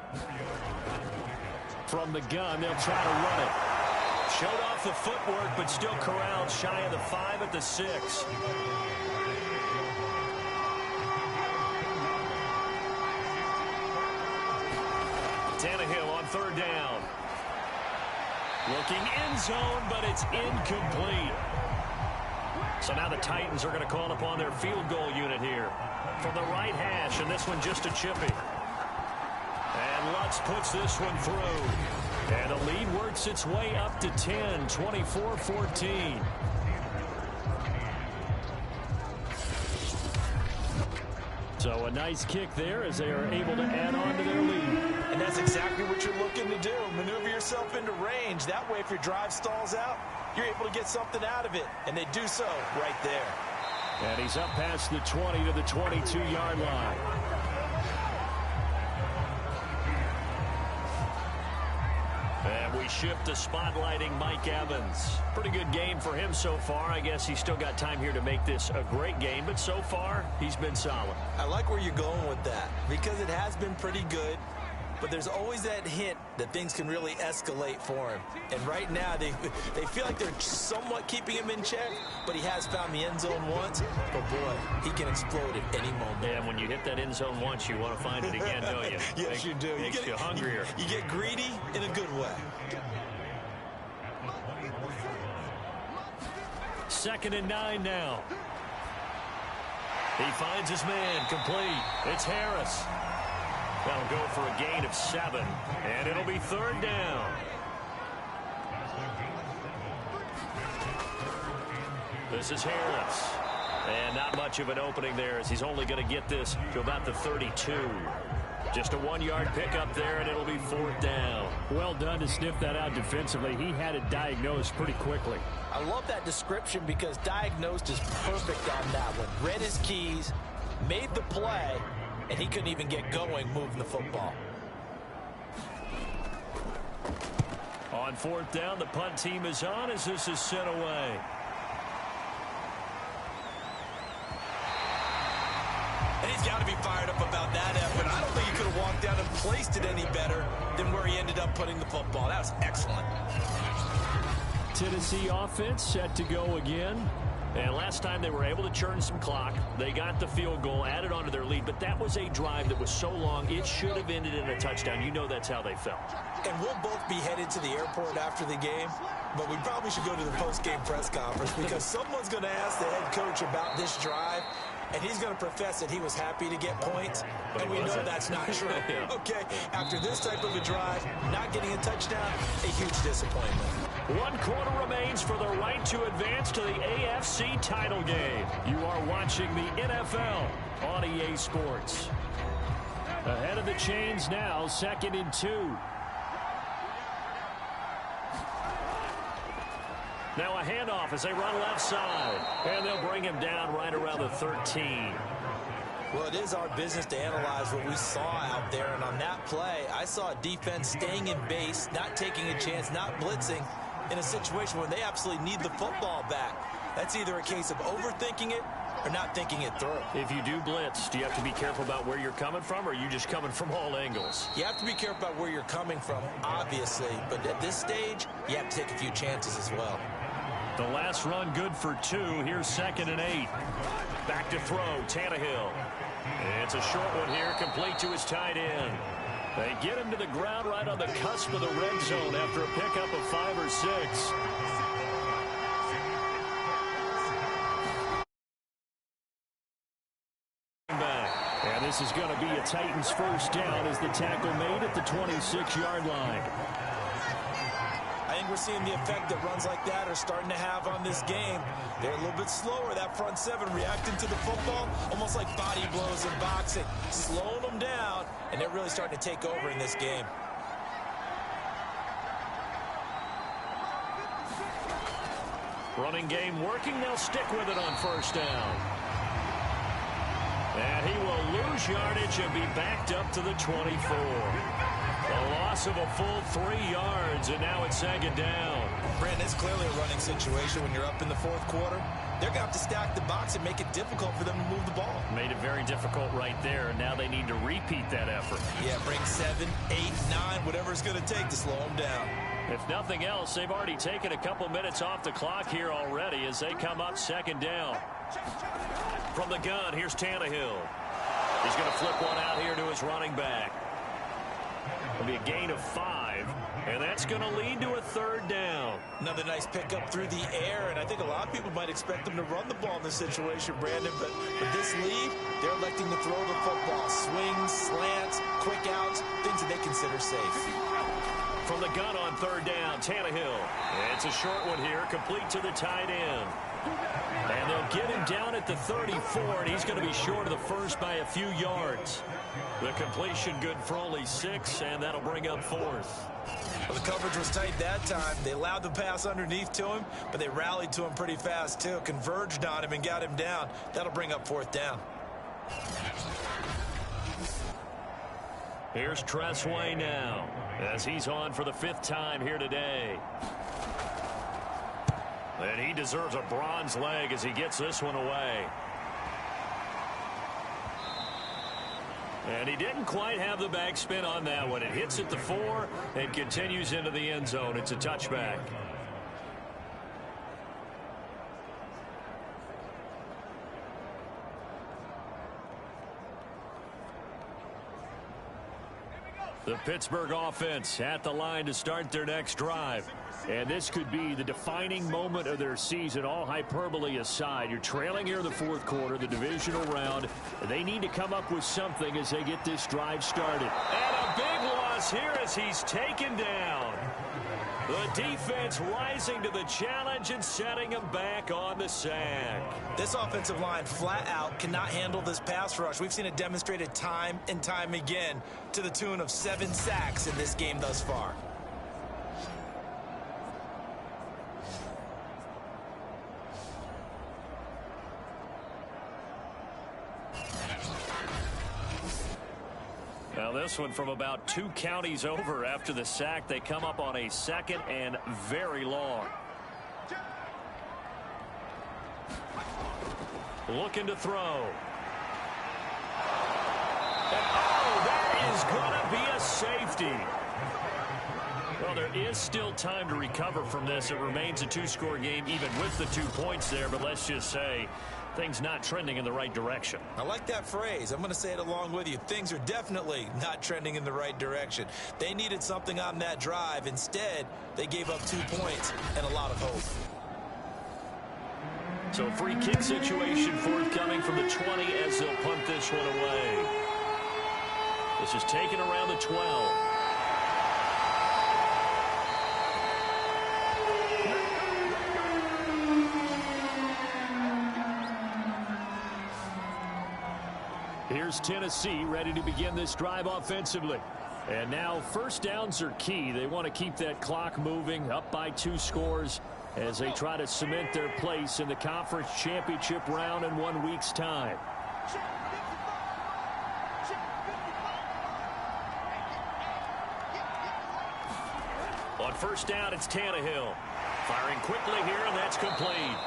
From the gun, they'll try to run it. Showed off the footwork, but still corralled shy of the 5 at the 6. Tannehill on 3rd down. Looking end zone, but it's incomplete. So now the Titans are going to call upon their field goal unit here. From the right hash, and this one just a chippy. And Lutz puts this one through. And the lead works its way up to 10, 24-14. So a nice kick there as they are able to add on to their lead. And that's exactly what you're looking to do. Maneuver yourself into range. That way, if your drive stalls out, you're able to get something out of it. And they do so right there. And he's up past the 20 to the 22-yard line. And we shift to spotlighting Mike Evans. Pretty good game for him so far. I guess he's still got time here to make this a great game, but so far, he's been solid. I like where you're going with that because it has been pretty good, but there's always that hint that things can really escalate for him. And right now, they feel like they're somewhat keeping him in check, but he has found the end zone once. But, boy, he can explode at any moment. Yeah, when you hit that end zone once, you want to find it again, don't you? Yes, you do. Makes you hungrier. You get greedy in a good way. 2nd and 9 now. He finds his man complete. It's Harris. That'll go for a gain of 7, and it'll be 3rd down. This is Harris. And not much of an opening there as he's only going to get this to about the 32. Just a 1-yard pickup there, and it'll be 4th down. Well done to sniff that out defensively. He had it diagnosed pretty quickly. I love that description because diagnosed is perfect on that one. Read his keys, made the play, and he couldn't even get going moving the football. On 4th down, the punt team is on as this is sent away. And he's got to be fired up about that effort. I don't think he could have walked down and placed it any better than where he ended up putting the football. That was excellent. Tennessee offense set to go again. And last time they were able to churn some clock. They got the field goal, added on to their lead. But that was a drive that was so long, it should have ended in a touchdown. You know that's how they felt. And we'll both be headed to the airport after the game. But we probably should go to the post-game press conference because someone's going to ask the head coach about this drive. And he's going to profess that he was happy to get points. And we know that's not true. Yeah. Okay, after this type of a drive, not getting a touchdown, a huge disappointment. 1 quarter remains for the right to advance to the AFC title game. You are watching the NFL on EA Sports. Ahead of the chains now, 2nd and 2. Now a handoff as they run left side. And they'll bring him down right around the 13. Well, it is our business to analyze what we saw out there. And on that play, I saw a defense staying in base, not taking a chance, not blitzing in a situation where they absolutely need the football back. That's either a case of overthinking it or not thinking it through. If you do blitz, do you have to be careful about where you're coming from, or are you just coming from all angles? You have to be careful about where you're coming from, obviously. But at this stage, you have to take a few chances as well. The last run good for 2. Here's 2nd and 8. Back to throw, Tannehill. It's a short one here, complete to his tight end. They get him to the ground right on the cusp of the red zone after a pickup of 5 or 6. And this is going to be a Titans first down as the tackle made at the 26-yard line. I think we're seeing the effect that runs like that are starting to have on this game. They're a little bit slower, that front 7 reacting to the football, almost like body blows in boxing, slowing them down, and they're really starting to take over in this game. Running game working, they'll stick with it on first down. And he will lose yardage and be backed up to the 24. A loss of a full 3 yards, and now it's 2nd down. Brandon, it's clearly a running situation when you're up in the 4th quarter. They're going to have to stack the box and make it difficult for them to move the ball. Made it very difficult right there. Now they need to repeat that effort. Yeah, bring 7, 8, 9, whatever it's going to take to slow them down. If nothing else, they've already taken a couple minutes off the clock here already as they come up 2nd down. From the gun, here's Tannehill. He's going to flip one out here to his running back. It'll be a gain of 5, and that's going to lead to a 3rd down. Another nice pickup through the air, and I think a lot of people might expect them to run the ball in this situation, Brandon, but with this lead, they're electing to throw the football. Swings, slants, quick outs, things that they consider safe. From the gun on 3rd down, Tannehill. It's a short one here, complete to the tight end. And they'll get him down at the 34, and he's going to be short of the first by a few yards. The completion good for only 6, and that'll bring up 4th. Well, the coverage was tight that time. They allowed the pass underneath to him, but they rallied to him pretty fast, too. Converged on him and got him down. That'll bring up 4th down. Here's Tressway now, as he's on for the 5th time here today. And he deserves a bronze leg as he gets this one away. And he didn't quite have the backspin on that one. It hits at the 4 and continues into the end zone. It's a touchback. The Pittsburgh offense at the line to start their next drive. And this could be the defining moment of their season, all hyperbole aside. You're trailing here in the 4th quarter, the divisional round. They need to come up with something as they get this drive started. And a big loss here as he's taken down. The defense rising to the challenge and setting him back on the sack. This offensive line flat out cannot handle this pass rush. We've seen it demonstrated time and time again to the tune of 7 sacks in this game thus far. Now this one from about 2 counties over after the sack. They come up on a 2nd and very long. Looking to throw. And oh, that is going to be a safety. Well, there is still time to recover from this. It remains a 2-score game even with the 2 points there, but let's just say things not trending in the right direction. I like that phrase. I'm going to say it along with you. Things are definitely not trending in the right direction. They needed something on that drive. Instead, they gave up 2 points and a lot of hope. So free kick situation forthcoming from the 20 as they'll punt this one away. This is taken around the 12. Here's It's Tennessee ready to begin this drive offensively. And now first downs are key. They want to keep that clock moving, up by 2 scores as they try to cement their place in the conference championship round in 1 week's time. On first down, it's Tannehill. Firing quickly here, and that's complete.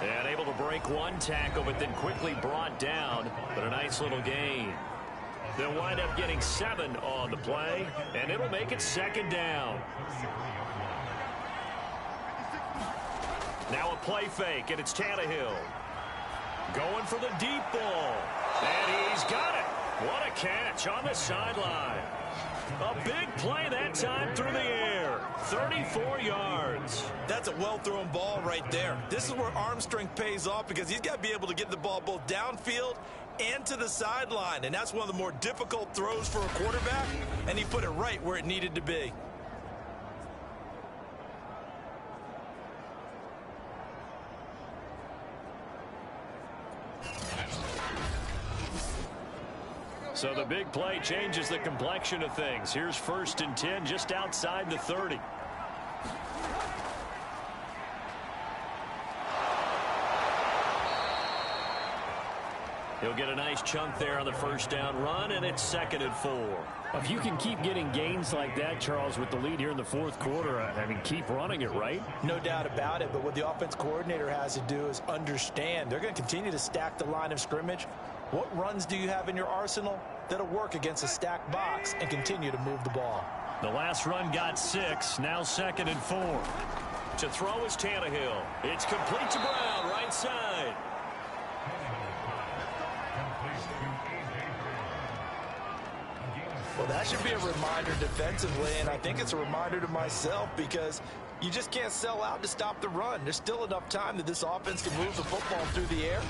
And able to break one tackle, but then quickly brought down. But a nice little gain. They'll wind up getting 7 on the play, and it'll make it second down. Now a play fake, and it's Tannehill. Going for the deep ball. And he's got it. What a catch on the sideline. A big play that time through the air. 34 yards. That's a well-thrown ball right there. This is where arm strength pays off because he's got to be able to get the ball both downfield and to the sideline. And that's one of the more difficult throws for a quarterback. And he put it right where it needed to be. So the big play changes the complexion of things. Here's 1st and 10 just outside the 30. He'll get a nice chunk there on the first down run, and it's 2nd and 4. If you can keep getting gains like that, Charles, with the lead here in the 4th quarter, I mean, keep running it, right? No doubt about it, but what the offense coordinator has to do is understand they're going to continue to stack the line of scrimmage. What runs do you have in your arsenal that'll work against a stacked box and continue to move the ball? The last run got 6, now 2nd and 4. To throw is Tannehill. It's complete to Brown, right side. Well, that should be a reminder defensively, and I think it's a reminder to myself because you just can't sell out to stop the run. There's still enough time that this offense can move the football through the air,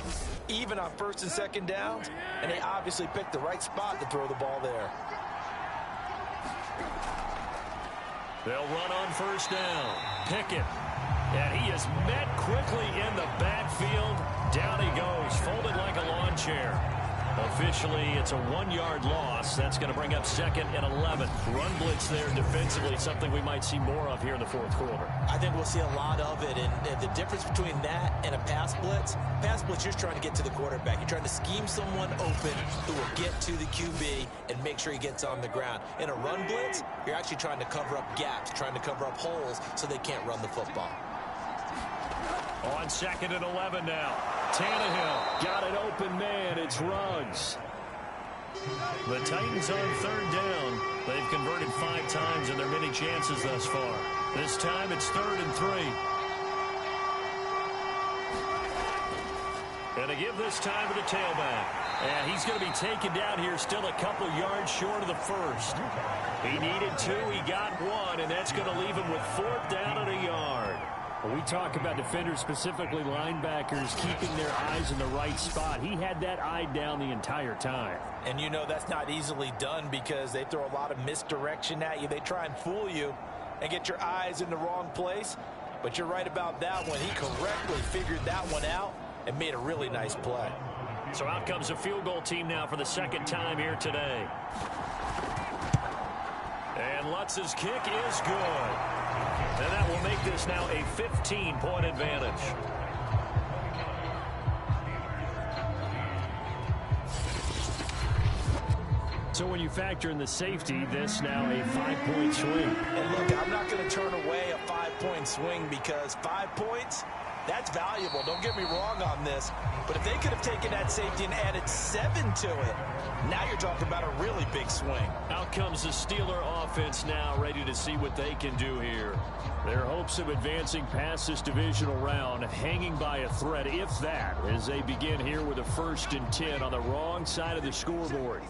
even on 1st and 2nd downs, and they obviously picked the right spot to throw the ball there. They'll run on 1st down. Pickett. And he is met quickly in the backfield. Down he goes, folded like a lawn chair. Officially, it's a 1-yard loss. That's going to bring up 2nd and 11. Run blitz there defensively, something we might see more of here in the 4th quarter. I think we'll see a lot of it, and the difference between that and a pass blitz, you're just trying to get to the quarterback. You're trying to scheme someone open who will get to the QB and make sure he gets on the ground. In a run blitz, you're actually trying to cover up gaps, trying to cover up holes so they can't run the football. On 2nd and 11 now. Tannehill got an open man. It's Ruggs. The Titans on 3rd down. They've converted 5 times in their many chances thus far. This time it's 3rd and 3. And to give this time to the tailback. And he's going to be taken down here still a couple yards short of the 1st. He needed 2. He got 1. And that's going to leave him with 4th down and a yard. We talk about defenders, specifically linebackers, keeping their eyes in the right spot. He had that eye down the entire time. And you know that's not easily done because they throw a lot of misdirection at you. They try and fool you and get your eyes in the wrong place. But you're right about that one. He correctly figured that one out and made a really nice play. So out comes a field goal team now for the 2nd time here today. And Lutz's kick is good. And that will make this now a 15-point advantage. So when you factor in the safety, this now a 5-point swing. And look, I'm not going to turn away a 5-point swing because 5 points, that's valuable. Don't get me wrong on this. But if they could have taken that safety and added 7 to it, now you're talking about a really big swing. Out comes the Steeler offense now, ready to see what they can do here. Their hopes of advancing past this divisional round hanging by a thread, if that, as they begin here with a 1st and 10 on the wrong side of the scoreboard.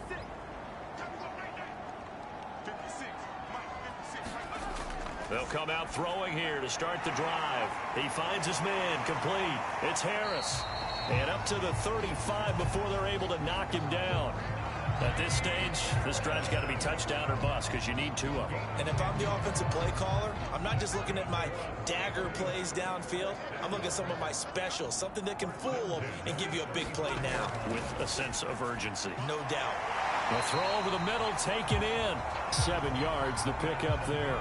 They'll come out throwing here to start the drive. He finds his man, complete. It's Harris. And up to the 35 before they're able to knock him down. At this stage, this drive's got to be touchdown or bust because you need 2 of them. And if I'm the offensive play caller, I'm not just looking at my dagger plays downfield. I'm looking at some of my specials, something that can fool them and give you a big play now. With a sense of urgency. No doubt. The throw over the middle, taken in. 7 yards, the pickup there.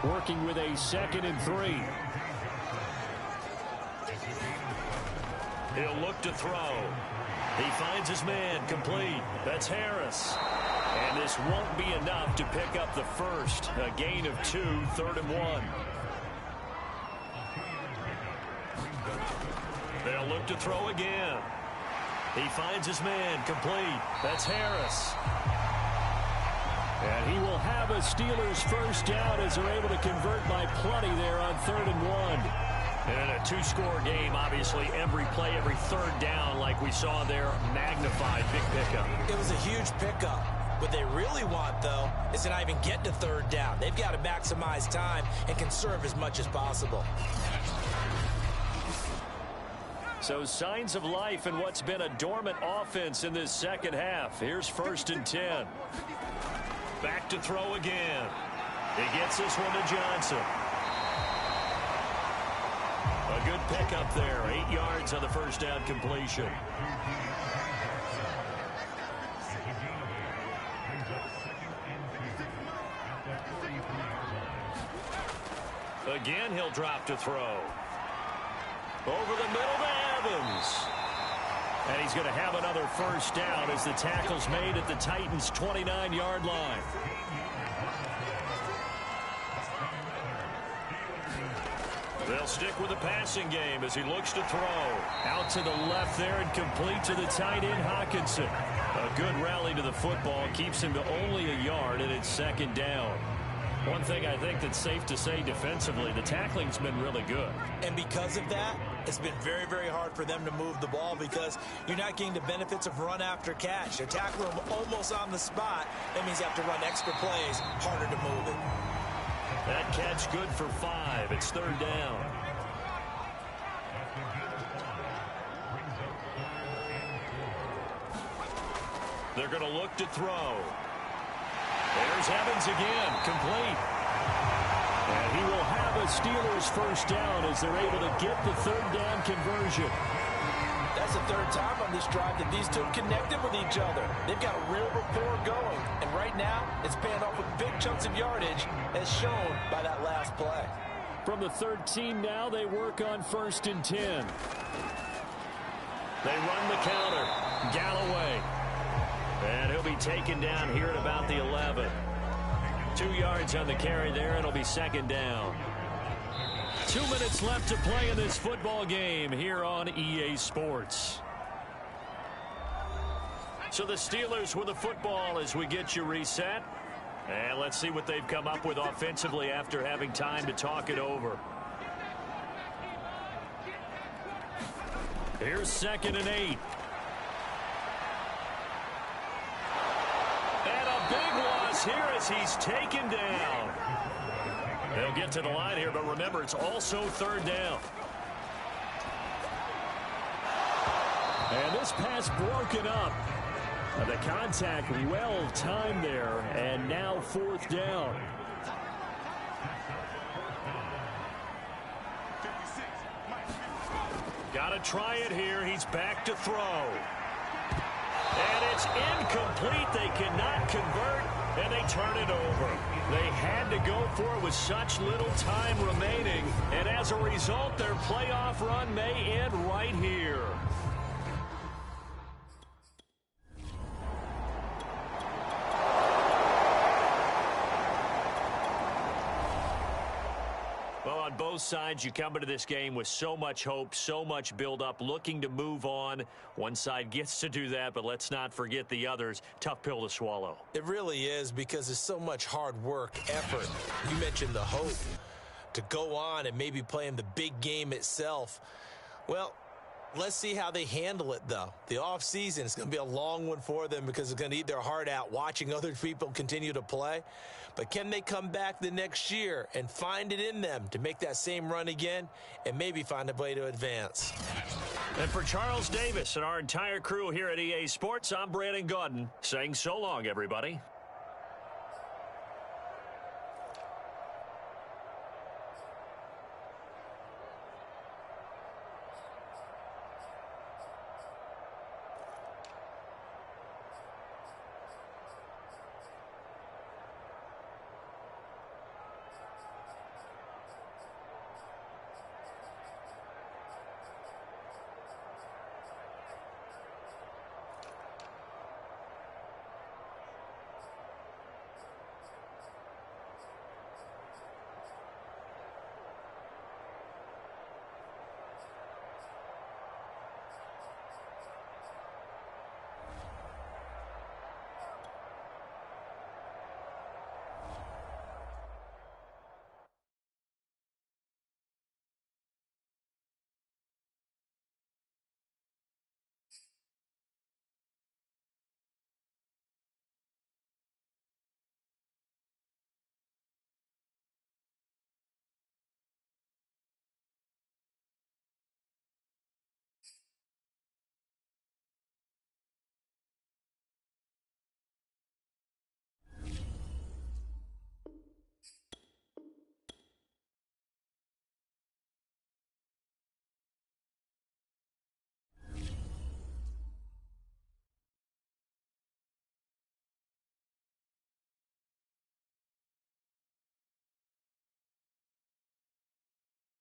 Working with a 2nd and 3. He'll look to throw. He finds his man, complete. That's Harris. And this won't be enough to pick up the first. A gain of 2, 3rd and 1. They'll look to throw again. He finds his man, complete. That's Harris. And he will have a Steelers first down as they're able to convert by plenty there on 3rd and 1. And a 2-score game, obviously, every play, every 3rd down, like we saw there, magnified, big pickup. It was a huge pickup. What they really want, though, is to not even get to 3rd down. They've got to maximize time and conserve as much as possible. So signs of life in what's been a dormant offense in this second half. Here's 1st and 10. Back to throw again. He gets this one to Johnson. A good pickup there. 8 yards on the first down completion. Again, he'll drop to throw. Over the middle to Evans. And he's going to have another first down as the tackle's made at the Titans' 29-yard line. They'll stick with the passing game as he looks to throw. Out to the left there and complete to the tight end, Hockenson. A good rally to the football keeps him to only a yard, and it's 2nd down. One thing I think that's safe to say defensively, the tackling's been really good. And because of that, it's been very, very hard for them to move the ball because you're not getting the benefits of run after catch. They're tackling them almost on the spot. That means you have to run extra plays, harder to move it. That catch good for 5. It's 3rd down. They're going to look to throw. There's Evans again, complete. And he will have a Steelers first down as they're able to get the 3rd down conversion. That's the 3rd time on this drive that these two connected with each other. They've got a real rapport going. And right now, it's paying off with big chunks of yardage as shown by that last play. From the 13 now, they work on 1st and 10. They run the counter. Galloway. And he'll be taken down here at about the 11. 2 yards on the carry there. It'll be 2nd down. 2 minutes left to play in this football game here on EA Sports. So the Steelers with the football as we get you reset. And let's see what they've come up with offensively after having time to talk it over. Here's 2nd and 8. And a big loss here as he's taken down. They'll get to the line here, but remember, it's also 3rd down. And this pass broken up. The contact well timed there, and now 4th down. Got to try it here. He's back to throw. And it's incomplete. They cannot convert, and they turn it over. They had to go for it with such little time remaining, and as a result, their playoff run may end right here. Well, on both sides, you come into this game with so much hope, so much build-up, looking to move on. One side gets to do that, but let's not forget the others. Tough pill to swallow. It really is because there's so much hard work, effort. You mentioned the hope to go on and maybe play in the big game itself. Well, let's see how they handle it, though. The offseason is going to be a long one for them because it's going to eat their heart out watching other people continue to play. But can they come back the next year and find it in them to make that same run again and maybe find a way to advance? And for Charles Davis and our entire crew here at EA Sports, I'm Brandon Gaudin saying so long, everybody.